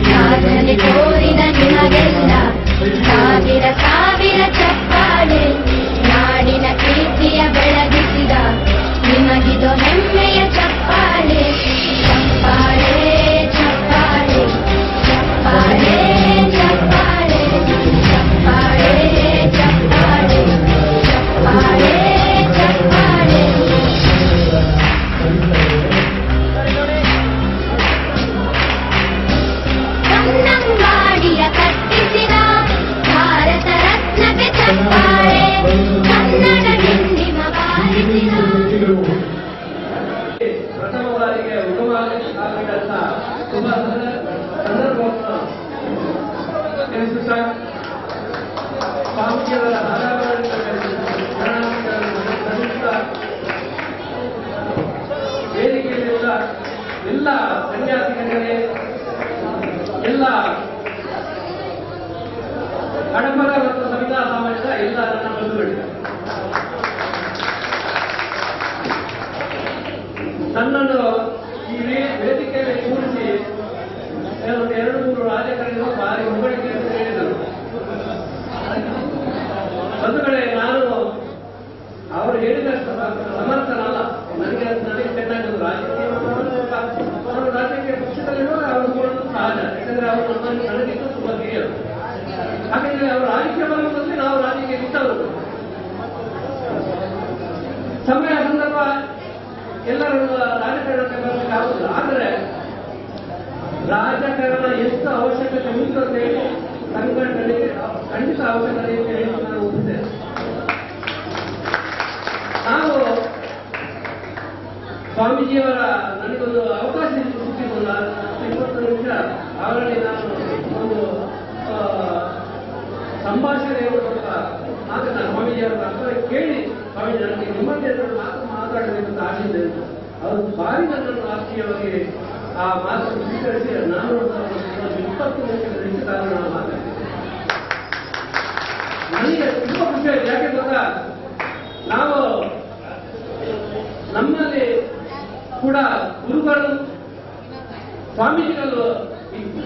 ಸಾಧನೆ ತೋರಿದ ನಿಮಗೆಲ್ಲ ಸಾವಿರ ಸಾವಿರ ಚಪ್ಪಾಳೆ, ನಾಡಿನ ಪ್ರೀತಿಯ ಬೆಳಗಿಸಿದ ನಿಮಗಿದು ಹೆಮ್ಮೆಯ ಚಪ್ಪಾಳೆ. ಚಪ್ಪಾಳೆ ಚಪ್ಪಾಳೆ ಚಪ್ಪಾಳೆ ಚಪ್ಪಾಳೆ ಚಪ್ಪಾಳೆ ಚಪ್ಪಾಳೆ ಸ್ವಾಮೀಜಿಯವರ ವೇದಿಕೆಯಲ್ಲಿರುವ ಎಲ್ಲ ಸನ್ಯಾಸಿಗಳಿಗೆ, ಎಲ್ಲ ಹಡಪರ ಮತ್ತು ಸವಿತಾ ಸಮಾಜದ ಎಲ್ಲ ನನ್ನ ಬಂಧುಗಳಿಗೆ, ನನ್ನನ್ನು ಈ ವೇದಿಕೆಯಲ್ಲಿ ಕೂರಿಸಿ ಒಂದು 2-3 ರಾಜಕಾರಣಿಗಳು ಭಾರಿ ಹೊಗಳಿಕೆ ಅಂತ ಹೇಳಿದರು. ಬಂಧುಗಳೇ, ನಾನು ಅವರು ಹೇಳಿದಷ್ಟು ಸಮರ್ಥನಲ್ಲ. ನನಗೆ ಚೆನ್ನಾಗಿ ರಾಜಕೀಯ ಪಕ್ಷದಲ್ಲಿರುವ ಅವರು ಕೊಡೋದು ಸಹಜ. ಯಾಕಂದ್ರೆ ಅವರು ನನಗಿಂತ ತುಂಬಾ ಹಿರಿಯರು. ಹಾಗಾದ್ರೆ ಅವರು ರಾಜಕೀಯ ಬರುವುದರಲ್ಲಿ ನಾವು ರಾಜಕೀಯ ಬಿಟ್ಟವರು. ಸಮಯ ಸಂದರ್ಭ ಎಲ್ಲರೂ ರಾಜಕಾರಣಕ್ಕೆ ಬರಬೇಕಾಗುವುದಿಲ್ಲ. ಆದರೆ ರಾಜಕಾರಣ ಎಷ್ಟು ಅವಶ್ಯಕತೆ ಉಂಟು ಅಂತ ಹೇಳಿ ಸಂಘಟನೆಗೆ ಖಂಡಿತ ಅವಶ್ಯಕತೆ ಅಂತ ಹೇಳಿ ನಾನು ಒಪ್ಪಿದ್ದೇನೆ. ನಾವು ಸ್ವಾಮೀಜಿಯವರ ನನಗೊಂದು ಅವಕಾಶ ಸಿಕ್ಕಿಲ್ಲ, 20 ನಿಮಿಷ ಅವರಲ್ಲಿ ನಾನು ಒಂದು ಸಂಭಾಷಣೆ ಸ್ವಲ್ಪ ಮಾತನ್ನ ಸ್ವಾಮೀಜಿಯವರ ಅರ್ಥ ಕೇಳಿ, ಸ್ವಾಮೀಜಿ ನನಗೆ ನಿಮ್ಮದೇ ಮಾತಾಡಬೇಕು ಅಂತ ಆಗಿದೆ. ಅವರು ಭಾರಿ ನನ್ನನ್ನು ರಾಷ್ಟ್ರೀಯವಾಗಿ ಆ ಮಾತನ್ನು ಸ್ವೀಕರಿಸಿ ನಾನು 20 ನಿಮಿಷದ ಹೆಚ್ಚು ಕಾಲ ನಾನು ಮಾತಾಡ್ತಿದ್ದೆ. ನನಗೆ ತುಂಬಾ ಖುಷಿ ಆಯ್ತು. ಯಾಕೆ ಗೊತ್ತಾ, ನಾವು ನಮ್ಮಲ್ಲಿ ಕೂಡ ಗುರುಗಳು ಸ್ವಾಮೀಜಿಗಳು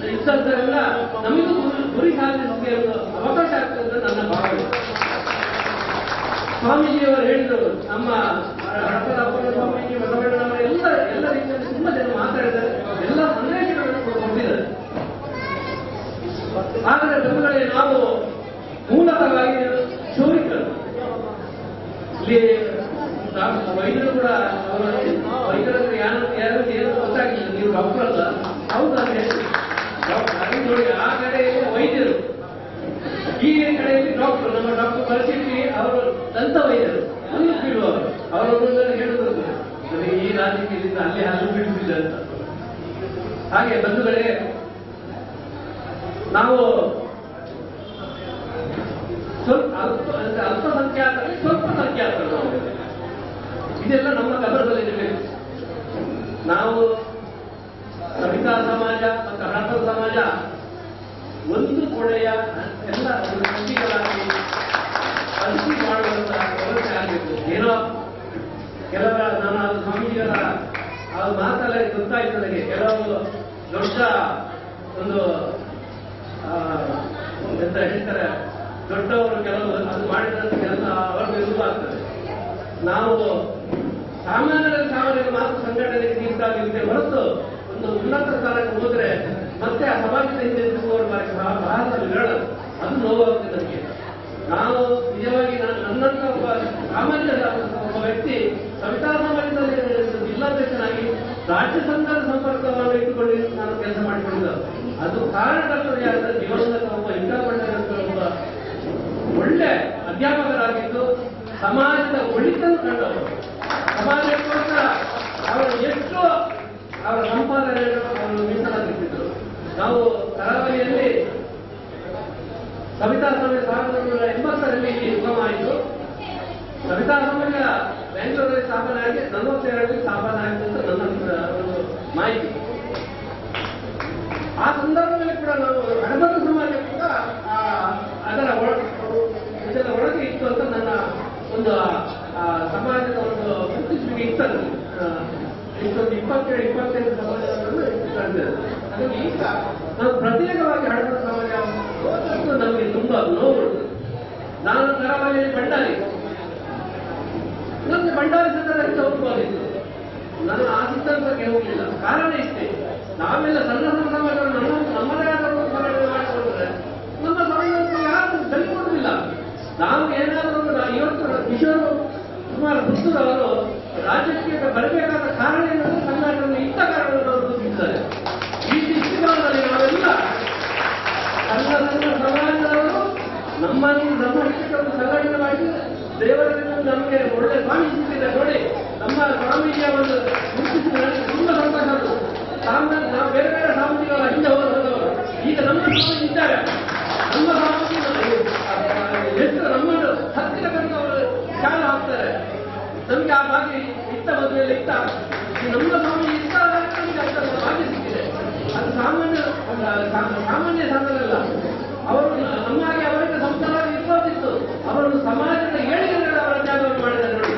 ಇದ್ದದ್ದರಿಂದ ನಮಗೂ ಗುರಿ ಸಾಧಿಸಲಿಕ್ಕೆ ಒಂದು ಅವಕಾಶ ಆಗ್ತದೆ ನನ್ನ ಭಾವನೆ. ಸ್ವಾಮೀಜಿಯವರು ಹೇಳಿದರು, ನಮ್ಮ ಹಡಪದ ಸ್ವಾಮೀಜಿ, ಬಸವಣ್ಣನವರ ಎಲ್ಲ ರೀತಿಯಲ್ಲಿ ತುಂಬಾ ಜನ ಮಾತಾಡಿದ್ದಾರೆ, ಎಲ್ಲ ಸಂದೇಶಗಳನ್ನು ಕೊಟ್ಟಿದ್ದಾರೆ. ಆದರೆ ಬಂಧುಗಳೇ, ನಾವು ಮೂಲತಃವಾಗಿ ಕ್ಷೌರಿಕರು. ಇಲ್ಲಿ ವೈದ್ಯರು ಕೂಡ ವೈದ್ಯರಲ್ಲಿ ಯಾರು ಏನು ಗೊತ್ತಾಗಿಲ್ಲ, ನೀವು ಡಾಕ್ಟರ್ ಅಲ್ಲ, ಹೌದಾ ನೋಡಿ. ಆ ಕಡೆಯಲ್ಲಿ ವೈದ್ಯರು, ಈ ಕಡೆಯಲ್ಲಿ ಡಾಕ್ಟರ್. ನಮ್ಮ ಡಾಕ್ಟರ್ ಪರಿಸ್ಥಿತಿ ಅವರು ದಂತ ವೈದ್ಯರು, ಹಲ್ಲು ಬೀಳುವವರು. ಅವರೊಂದು ಹೇಳುವುದು ನನಗೆ ಈ ರಾಜಕೀಯದಿಂದ ಅಲ್ಲಿ ಹಲ್ಲು ಬೀಳುತ್ತಿಲ್ಲ ಅಂತ. ಹಾಗೆ ಬಂಧುಗಳೇ, ನಾವು ಸ್ವಲ್ಪ ಅಲ್ಪಸಂಖ್ಯಾತರಲ್ಲಿ ಸ್ವಲ್ಪ ಸಂಖ್ಯಾತರು, ಇದೆಲ್ಲ ನಮ್ಮ ಗಮನದಲ್ಲಿರಬೇಕು. ನಾವು ಸವಿತಾ ಸಮಾಜ ಮತ್ತು ಹಡಪದ ಸಮಾಜ ಒಂದು ಕೊಡೆಯ ಎಲ್ಲ ಸಂಖ್ಯೆಗಳಾಗಿ ಅರಿಸಿ ಮಾಡುವಂತಹ ವ್ಯವಸ್ಥೆ ಆಗಬೇಕು. ಏನೋ ಕೆಲವರ ನಾನು ಅದು ಸ್ವಾಮೀಜಿಗಳ ಅದು ಮಾತಲ್ಲ ಗೊತ್ತಾಯ್ತು ನನಗೆ. ಕೆಲವು ದೊಡ್ಡ ಒಂದು ಎಂತ ಹೇಳ್ತಾರೆ, ದೊಡ್ಡವರು ಕೆಲವು ಅದು ಮಾಡಿದಂತ ಕೆಲಸ ಅವರ ಎದುರಾಗ್ತದೆ. ನಾವು ಸಾಮಾನ್ಯರಿಗೆ ಮಾತ್ರ ಸಂಘಟನೆಗೆ ತೀರ್ಪಾಗಿರುತ್ತೆ ಹೊರತು ಒಂದು ಉನ್ನತ ಸ್ಥಾನಕ್ಕೆ ಹೋದ್ರೆ ಮತ್ತೆ ಆ ಸಮಾಜದ ಹಿಂದೆ ನಿಂತುವವರು ಬಹಳ ವಿರಳ. ಅದು ನೋವಾಗ್ತದೆ ನನಗೆ. ನಾವು ನಿಜವಾಗಿ ನನ್ನಂತ ಒಬ್ಬ ಸಾಮಾನ್ಯ ಒಬ್ಬ ವ್ಯಕ್ತಿ ಸವಿತಾ ಸಮಾಜದಲ್ಲಿ ಜಿಲ್ಲಾಧ್ಯಕ್ಷನಾಗಿ ರಾಜ್ಯ ಸಂಘದ ಸಂಪರ್ಕವನ್ನು ಇಟ್ಟುಕೊಂಡು ನಾನು ಕೆಲಸ ಮಾಡಿಕೊಂಡಿದ್ದ. ಅದು ಕಾರಣಕರ್ತರಾದ ಜೀವನದ ಒಬ್ಬ ಇಂಟರ್ಪಂಡ ಒಬ್ಬ ಒಳ್ಳೆ ಅಧ್ಯಾಪಕರಾಗಿದ್ದು ಸಮಾಜದ ಒಳಿತನ್ನು ಕಂಡವರು. ಸಮಾಜಕ್ಕೋಸ್ಕರ ಅವರು ಎಷ್ಟು ಅವರ ಸಂಪಾದನೆಯನ್ನು ಮೀಸಲಾಗಿಟ್ಟಿದ್ರು. ನಾವು ಕರಾವಳಿಯಲ್ಲಿ ಸವಿತಾ ಸಮಾಜ 1980ರಲ್ಲಿ ಉಗಮ ಆಯಿತು. ಸವಿತಾ ಸಮಾಜ ಬೆಂಗಳೂರಲ್ಲಿ ಸ್ಥಾಪನೆ ಆಗಿ 42ರಲ್ಲಿ ಸ್ಥಾಪನೆ ಆಯಿತು ಅಂತ ನನ್ನ ಒಂದು ಮಾಹಿತಿ. ಆ ಸಂದರ್ಭದಲ್ಲಿ ಕೂಡ ನಾವು ಹಡಪದ ಸಮಾಜ ಕೂಡ ಅದರ ಒಳಗೆ ಇತ್ತು ಅಂತ ನನ್ನ ಒಂದು ಸಮಾಜದ ಒಂದು ಗುರುತಿಸುವಿಕೆ ಇತ್ತದು. ಇಷ್ಟೊಂದು 27-28 ಸಮಾಜಗಳನ್ನು ಕಂಡಿದೆ. ಹಾಗಾಗಿ ಈಗ ನಾವು ಪ್ರತ್ಯೇಕವಾಗಿ ಹಡಪದ ಸಮಾಜ ನಮಗೆ ತುಂಬಾ ನೋವು. ನಾನು ಕರಾವಳಿಯಲ್ಲಿ ಬಂಡಾರಿ, ನಮಗೆ ಬಂಡಾರಿ ಸಂದರ್ಭ ಹೋಗ್ಬೋದಿತ್ತು. ನಾನು ಆ ಸಿದ್ಧಾಂತಕ್ಕೆ ಹೋಗಲಿಲ್ಲ. ಕಾರಣ ಇಷ್ಟೇ, ನಾವೆಲ್ಲ ಸಣ್ಣ ಸಣ್ಣ ಸಮಾಜಗಳು ನಮ್ಮದೇ ಆದ ಸಮಾಜಗಳು ಮಾಡಿಕೊಂಡ್ರೆ ನಮ್ಮ ಸಮಾಜಕ್ಕೆ ಯಾರು ಬೆಲೆ ಕೊಡುವುದಿಲ್ಲ. ನಾವು ಏನಾದರೂ ಇವತ್ತು ಕಿಶೋರ್ ಕುಮಾರ್ ಪುತ್ತೂರ್ ಅವರು ರಾಜಕೀಯಕ್ಕೆ ಬರಬೇಕಾದ ಕಾರಣ ಏನಂದ್ರೆ ಸಂಘಟನೆ ಇದ್ದ ಕಾರಣವನ್ನು ಅವರು ಗುರುತಿಸಿದ್ದಾರೆ. ಈ ದೃಷ್ಟಿಕೋನದಲ್ಲಿ ನಾವೆಲ್ಲ ಸಣ್ಣ ಸಣ್ಣ ಸಮಾಜದವರು ನಮ್ಮನ್ನು ಒಂದು ಸಂಘಟನೆ ಮಾಡಿ ದೇವರಿಂದ ನಮಗೆ ಒಳ್ಳೆ ಸ್ವಾಮೀಜಿ ಸಿಕ್ಕಿದೆ ನೋಡಿ. ನಮ್ಮ ಸ್ವಾಮೀಜಿಯ ಒಂದು ಗುರುತಿಸಿದ ನನಗೆ ತುಂಬಾ ಸಂತೋಷ. ಸಾಮಾನ್ಯ ನಾವು ಬೇರೆ ಬೇರೆ ಸ್ವಾಮೀಜಿಗಳ ಹಿಂದೆ ಹೋದವರು ಈಗ ನಮ್ಮ ಸ್ವಾಮೀಜಿ ಇದ್ದಾರೆ. ನಮ್ಮ ಸ್ವಾಮೀಜಿ ಎಷ್ಟು ನಮಗೆ ಆ ಭಾಗ್ಯ ಇತ್ತ ಮದುವೆಯಲ್ಲಿ ಇತ್ತ ನಮ್ಮ ಸ್ವಾಮಿ ಇತ್ತ ನಮಗೆ ಅಂತ ಭಾಗ್ಯ ಸಿಕ್ಕಿದೆ. ಅದು ಸಾಮಾನ್ಯ ಸಾಧನಲ್ಲ. ಅವರು ನಮ್ಮಾಗಿ ಅವರಿಗೆ ಸಂಸಾರವಾಗಿ ಇರ್ಬೋದಿತ್ತು. ಅವರು ಸಮಾಜದ ಏಳಿಗೆಗಳ ಅವರ ತ್ಯಾಗವನ್ನು ಮಾಡಿದ್ದಾರೆ ನೋಡಿ.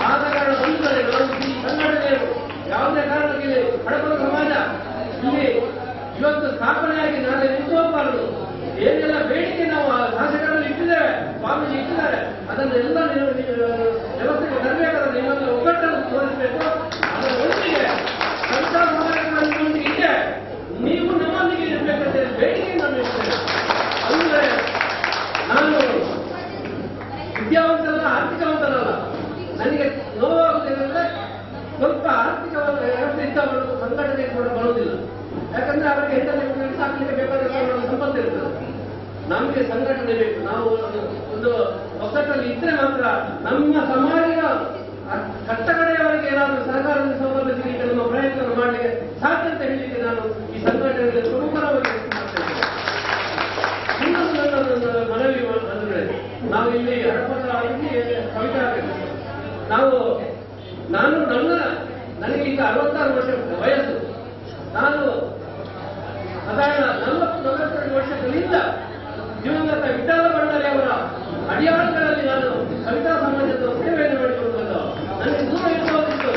ಆದ ಕಾರಣ ಬಂದರೆ ನಾವು ಈ ಕನ್ನಡಿಗರು ಯಾವುದೇ ಕಾರಣಕ್ಕೆ ಹಡಪದ ಸಮಾಜ ಇಲ್ಲಿ ಇವತ್ತು ಸ್ಥಾಪನೆಯಾಗಿ ನಾಳೆ ನಿಂತು ಹೋಗಬಾರದು. ಏನೆಲ್ಲ ಬೇಡಿಕೆ ನಾವು ಶಾಸಕರಲ್ಲಿ ಇಟ್ಟಿದ್ದೇವೆ, ಸ್ವಾಮೀಜಿ ಇಟ್ಟಿದ್ದಾರೆ, ಅದನ್ನೆಲ್ಲ ವ್ಯವಸ್ಥೆಗೆ ತರಬೇಕಾದ್ರೆ ನಿಮ್ಮಲ್ಲಿ ಒಗ್ಗಟ್ಟನ್ನು ತೋರಿಸಬೇಕು. ಅದರ ಒಟ್ಟಿಗೆ ಸಂಚಾರ ಸಮಾಜಗಳೊಂದಿಗೆ ಇದೆ, ನೀವು ನಮ್ಮೊಂದಿಗೆ ಇರಬೇಕಂತ ಬೇಡಿಕೆ ನಾನು ಇರ್ತೇನೆ. ಅಂದ್ರೆ ನಾನು ವಿದ್ಯಾವಂತನಲ್ಲ, ಆರ್ಥಿಕವಂತನಲ್ಲ. ನನಗೆ ನೋವಾಗುವುದೇನೆಂದ್ರೆ ಸ್ವಲ್ಪ ಆರ್ಥಿಕ ವ್ಯವಸ್ಥೆ ಇದ್ದವರು ಸಂಘಟನೆ ಕೂಡ ಬರುವುದಿಲ್ಲ. ಯಾಕಂದ್ರೆ ಅವರಿಗೆ ಇಂಟರ್ನೆಟ್ ಹಾಕಲಿಕ್ಕೆ ಬೇಕಾದ ಸಂಪತ್ತು ಇರ್ತದೆ. ನಮಗೆ ಸಂಘಟನೆ ಬೇಕು. ನಾವು ಒಂದು ಒಗ್ಗಟ್ಟಲ್ಲಿ ಇದ್ರೆ ಮಾತ್ರ ನಮ್ಮ ಸಮಾಜದ ಕಟ್ಟಕಡೆಯವರಿಗೆ ಏನಾದರೂ ಸರ್ಕಾರದ ಸೌಲಭ್ಯ ಸಿಗಲಿಕ್ಕೆ ನಮ್ಮ ಪ್ರಯತ್ನ ಮಾಡಲಿಕ್ಕೆ ಸಾಧ್ಯ ಅಂತ ಹೇಳಲಿಕ್ಕೆ ನಾನು ಈ ಸಂಘಟನೆಯಲ್ಲಿ ಪ್ರಮುಖವಾಗಿ ಮಾಡ್ತೇನೆ. ಇನ್ನೊಂದು ನನ್ನ ಮನವಿ ಅಂದ್ರೆ ನಾವು ಇಲ್ಲಿ ಹಡಪದ ಕವಿತಾ ಆಗಬೇಕು. ನನಗೆ ಈಗ 66 ವರ್ಷ ವಯಸ್ಸು. ನಾನು ಸಾಧಾರಣ 40-42 ವರ್ಷಗಳಿಂದ ದಿವಂಗತ ವಿಠಲ ಭಂಡಾರಿ ಅವರ ಅಡಿಯಾಳಗಳಲ್ಲಿ ನಾನು ಕವಿತಾ ಸಮಾಜದ ಸೇವೆಯನ್ನು ಮಾಡಿಕೊಳ್ಳುವುದು ನನಗೆ ದೂರ ಇರಬಹುದಿತ್ತು.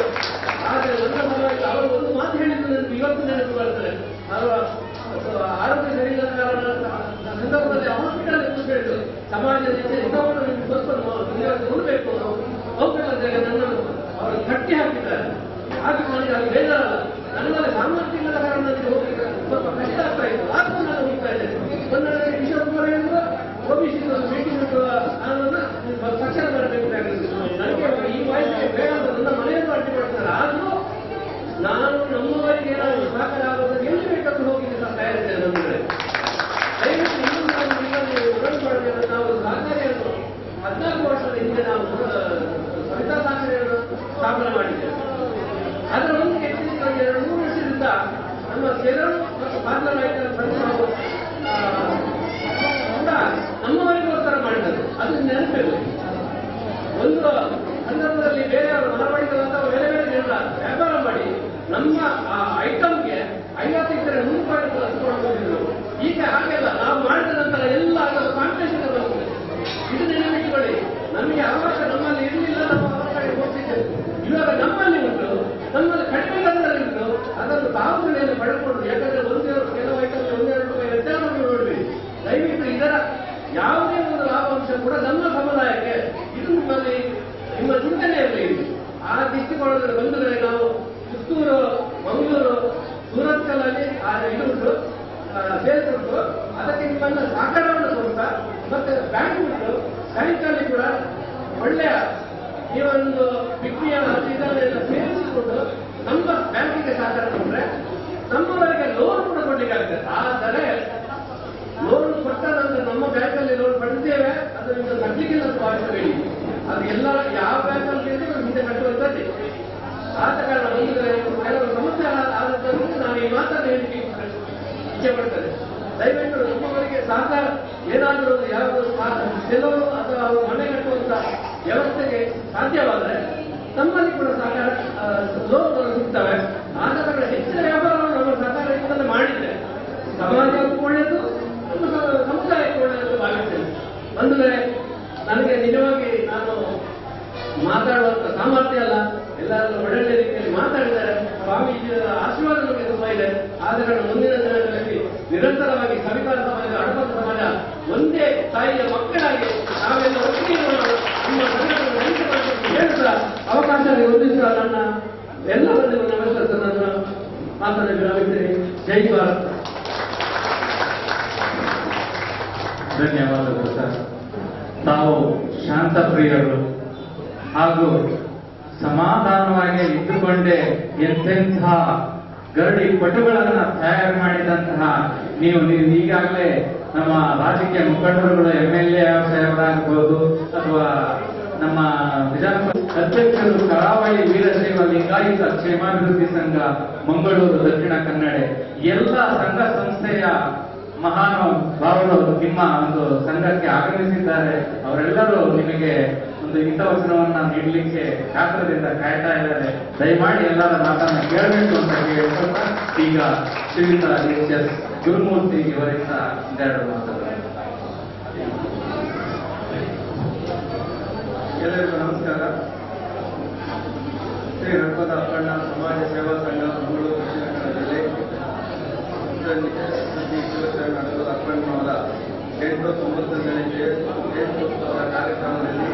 ಆದರೆ ನನ್ನ ಸಮಾಜ ಅವರು ಒಂದು ಮಾತು ಹೇಳಿದ್ದು ನನಗೆ ಇವತ್ತು ನೆನಪು ಬರ್ತದೆ. ಅವರ ಆರೋಗ್ಯ ಸರಿಯಿಲ್ಲದ ಕಾರಣ ಸಂದರ್ಭದಲ್ಲಿ ಹಾಸ್ಪಿಟಲ್ ಹೇಳಿದ್ರು, ಸಮಾಜದ ಹಿತವನ್ನು ನಿಮಗೆ ಸ್ವಲ್ಪ ನೋಡಬೇಕು ಹೋಗ್ಬೇಕಂತ ನನ್ನನ್ನು ಅವರು ಕಟ್ಟಿ ಹಾಕಿದ್ದಾರೆ. ಹಾಗೆ ನನಗೆ ಅದು ಬೇಜಾರಲ್ಲ. ನನ್ನಲ್ಲಿ ಸಾಮರ್ಥ್ಯ ಇಲ್ಲದ ಕಾರಣ ನನಗೆ ಹೋಗ್ಲಿಕ್ಕೆ ಸ್ವಲ್ಪ ಕಷ್ಟ ಆಗ್ತಾ ಇತ್ತು. ಆದರೂ ನಾನು ಹೋಗ್ತಾ ಇದ್ದೇನೆ. ಒಂದು ವಿಶ್ವಕುಮಾರ್ ಹೇಳಿದ್ರು OBC ಮೀಟಿಂಗ್ ತಕ್ಷಣ ಬರಬೇಕಾಗಿತ್ತು. ನನಗೆ ಈ ವಯಸ್ಸಿಗೆ ಬೇಡ ಅಂತ ನನ್ನ ಮನೆಯನ್ನು ಅಡ್ಡಿ ಮಾಡ್ತಾರೆ. ಆದರೂ ನಾನು ನಮ್ಮವರಿಗೆ ಏನಾದರೂ ಸಹಕಾರ ಆಗೋದು ಎಲ್ಲಿ ಬೇಕಾದ್ರೂ ಹೋಗಿ ತಯಾರಿದ್ದೇನೆ. ನಮ್ಮ ಕಡೆ ದಯವಿಟ್ಟು ಇನ್ನೊಂದು ನಾನು ನಿಮ್ಮಲ್ಲಿ ವಿರೋಧ ಮಾಡಬೇಕು. ನಾವು ಸಹಕಾರಿಯನ್ನು 14 ವರ್ಷದ ಹಿಂದೆ ನಾವು ಸವಿತಾ ಸಹಕಾರಿಯನ್ನು ಸ್ಥಾಪನೆ ಮಾಡಿದ್ದೇವೆ. ಅದರ ಒಂದು ಹೆಚ್ಚಿನ 2-3 ವರ್ಷದಿಂದ ನಮ್ಮ ಕೆಲವು ಮತ್ತು ಪಾರ್ಲರ್ ನಾವು ನಮ್ಮವರಿಗೋಸ್ಕರ ಮಾಡಿದ್ದಾರೆ. ಅದು ನೆನಪಿಲ್ಲ. ಒಂದು ಸಂದರ್ಭದಲ್ಲಿ ಬೇರೆಯವರು ಮನವಳಿಕೆದಂತ ಬೇರೆ ಬೇರೆ ಜನರ ವ್ಯಾಪಾರ ಮಾಡಿ ನಮ್ಮ ಆ ಐಟಮ್ಗೆ 50 ಇದ್ದರೆ 100 ರೂಪಾಯಿ ಹಚ್ಕೊಂಡಿದ್ರು. ಈಗ ಹಾಗೆಲ್ಲ ನಾವು ಮಾಡಿದ ನಂತರ ಎಲ್ಲ ಅದರ ಕಾಂಪಿಟೇಷನ್ ಬರ್ತದೆ. ಇದು ನೆನಪಿಟ್ಟುಕೊಳ್ಳಿ. ನಮಗೆ ಅವಕಾಶ ನಮ್ಮಲ್ಲಿ ಇರಲಿಲ್ಲ, ನಮ್ಮ ಅವಕಾಶ ಹೋಗ್ತಿದ್ದೇವೆ. ಇವಾಗ ನಮ್ಮಲ್ಲಿ ಉಂಟು, ನಮ್ಮಲ್ಲಿ ಕಡಿಮೆ ದರದಲ್ಲಿ ಉಂಟು. ಅದನ್ನು ತಾವುಗಳಲ್ಲಿ ಪಡ್ಕೊಂಡು, ಯಾಕಂದ್ರೆ ಕೆಲವು ಐಟಮ್ 1-2 ರೂಪಾಯಿ ವ್ಯತ್ಯಾಸ ನೋಡ್ಬೇಕು. ದಯವಿಟ್ಟು ಇದರ ಯಾವುದೇ ಒಂದು ಲಾಭಾಂಶ ಕೂಡ ನಮ್ಮ ಸಮುದಾಯಕ್ಕೆ ಇದು ನಿಮ್ಮ ಚಿಂತನೆಯಲ್ಲಿ ಆ ದೃಷ್ಟಿಕೋನದಲ್ಲಿ ಬಂದರೆ ನಾವು ಪುತ್ತೂರು, ಮಂಗಳೂರು, ಸೂರತ್ಕಲ್ಲಲ್ಲಿ ಇದು ಉಂಟು, ಸೇಲ್ಸ್ ಉಂಟು. ಅದಕ್ಕೆ ನಿಮ್ಮನ್ನ ಸಹಕಾರವನ್ನು ಕೊಡ್ತಾ ಮತ್ತೆ ಬ್ಯಾಂಕ್ ಉಂಟು, ಬ್ಯಾಂಕಲ್ಲಿ ಕೂಡ ಒಳ್ಳೆಯ ಈ ಒಂದು ವಿಜ್ಞಾನ ಇದನ್ನೆಲ್ಲ ಸೇರಿಸಿಕೊಂಡು ನಮ್ಮ ಬ್ಯಾಂಕಿಗೆ ಸಹಕಾರ ಕೊಟ್ಟರೆ ನಮ್ಮವರಿಗೆ ಲೋನ್ ಕೂಡ ಕೊಡ್ಲಿಕ್ಕೆ ಆಗ್ತದೆ. ಆದರೆ ಲೋನ್ ಕೊಟ್ಟ ನಂತರ ನಮ್ಮ ಬ್ಯಾಂಕಲ್ಲಿ ಲೋನ್ ಪಡೆದಿದ್ದೇವೆ, ಅದರಿಂದ ಕಟ್ಟಲಿಕ್ಕಿಲ್ಲ ಭಾವಿಸಬೇಡಿ. ಅದು ಎಲ್ಲ ಯಾವ ಬ್ಯಾಂಕಲ್ಲಿ ಹಿಂದೆ ಕಟ್ಟುವಂಥದ್ದೇ. ಆದ ಕಾರಣ ಕೆಲವು ಸಮಸ್ಯೆ ಆದದ್ದು ನಾನು ಈ ಮಾತನ್ನು ಹೇಳಲಿಕ್ಕೆ ಇಚ್ಛೆ ಪಡ್ತೇನೆ. ದಯವಿಟ್ಟು ನಮ್ಮವರಿಗೆ ಸಹಕಾರ ಏನಾದರೂ ಯಾರಾದರೂ ಕೆಲವರು ಅಥವಾ ಅವರು ಮನೆ ಕಟ್ಟುವಂತ ವ್ಯವಸ್ಥೆಗೆ ಸಾಧ್ಯವಾದರೆ ನಮ್ಮಲ್ಲಿ ಕೂಡ ಸಹಕಾರ ಲೋನ್ಗಳು ಸಿಗ್ತವೆ. ಆದ ಕಾರಣ ಹೆಚ್ಚಿನ ವ್ಯಾಪಾರವನ್ನು ನಮ್ಮ ಸಹಕಾರದಿಂದಲೇ ಮಾಡಿದ್ರೆ ಸಮಾಜಕ್ಕೂ ಒಳ್ಳೆಯದು, ನಮ್ಮ ಸಮುದಾಯಕ್ಕೆ ಒಳ್ಳೆಯದು ಭಾವಿಸ್ತೇನೆ. ಅಂದರೆ ನನಗೆ ನಿಜವಾಗಿ ನಾನು ಮಾತಾಡುವಂತ ಸಾಮರ್ಥ್ಯ ಅಲ್ಲ, ಎಲ್ಲರೂ ಒಳ್ಳೆಯ ರೀತಿಯಲ್ಲಿ ಮಾತಾಡಿದ್ದಾರೆ. ಸ್ವಾಮೀಜಿಯವರ ಆಶೀರ್ವಾದ ನಮಗೆ ತುಂಬಾ ಇದೆ. ಆದ ಕಾರಣ ಮುಂದಿನ ದಿನಗಳಲ್ಲಿ ನಿರಂತರವಾಗಿ ಸವಿತಾ ಸಮಾಜ, ಹಡಪದ ಸಮಾಜ ಒಂದೇ ತಾಯಿಯ ಮಕ್ಕಳಾಗಿ ನಾವೆಲ್ಲ ಒಟ್ಟಿಗೆ ನಮ್ಮ ಸಂಘಟನೆ ಹೇಳ್ತಾ ಅವಕಾಶ ಹೊಂದಿಸುವ ನನ್ನ ಎಲ್ಲರನ್ನೂ ನಮಸ್ಕಾರ ನನ್ನ ಮಾತನ್ನು ವಿರಾಮಿದ್ದೇನೆ. ಜೈ ಭಾರತ್. ಧನ್ಯವಾದಗಳು ಸರ್. ತಾವು ಶಾಂತಪ್ರಿಯರು ಹಾಗೂ ಸಮಾಧಾನವಾಗಿ ಇದ್ದುಕೊಂಡೇ ಎಂತೆಂಥ ಗರಡಿ ಪಟುಗಳನ್ನ ತಯಾರು ಮಾಡಿದಂತಹ ನೀವು ಈಗಾಗಲೇ ನಮ್ಮ ರಾಜಕೀಯ ಮುಖಂಡರುಗಳು MLA ಸಾಹೇಬರಾಗಬಹುದು ಅಥವಾ ನಮ್ಮ ವಿಧಾನಸಭಾ ಅಧ್ಯಕ್ಷರು ಕರಾವಳಿ ವೀರಶೈವ ಲಿಂಗಾಯತ ಕ್ಷೇಮಾಭಿವೃದ್ಧಿ ಸಂಘ ಮಂಗಳೂರು, ದಕ್ಷಿಣ ಕನ್ನಡ ಎಲ್ಲ ಸಂಘ ಸಂಸ್ಥೆಯ ಮಹಾನುಭಾವರು ನಿಮ್ಮ ಒಂದು ಸಂಘಕ್ಕೆ ಆಗಮಿಸಿದ್ದಾರೆ. ಅವರೆಲ್ಲರೂ ನಿಮಗೆ ಒಂದು ಹಿತವಚನವನ್ನ ನೀಡಲಿಕ್ಕೆ ಕಾತರದಿಂದ ಕಾಯ್ತಾ ಇದ್ದಾರೆ. ದಯಮಾಡಿ ಎಲ್ಲರ ಮಾತನ್ನ ಕೇಳಬೇಕು ಅಂತ ಹೇಳ್ಕೊಳ್ತಾ ಈಗ ಶ್ರೀಯುತ ಎಸ್ ಗುರುಮೂರ್ತಿ ಇವರಿಂದ ಒಂದೆರಡು ಮಾತುಗಳು. ಎಲ್ಲರಿಗೂ ನಮಸ್ಕಾರ. ಶ್ರೀ ರಕ್ತದ ಅಪ್ಪಣ್ಣ ಸಮಾಜ ಸೇವಾ ಸಂಘ ಮಂಗಳೂರು ದಕ್ಷಿಣ ಕನ್ನಡ ಜಿಲ್ಲೆ ರಕ್ತದ ಅಪ್ಪಣ್ಣವರ 89ನೇ ಜಯಂತ್ಯೋತ್ಸವದ ಕಾರ್ಯಕ್ರಮದಲ್ಲಿ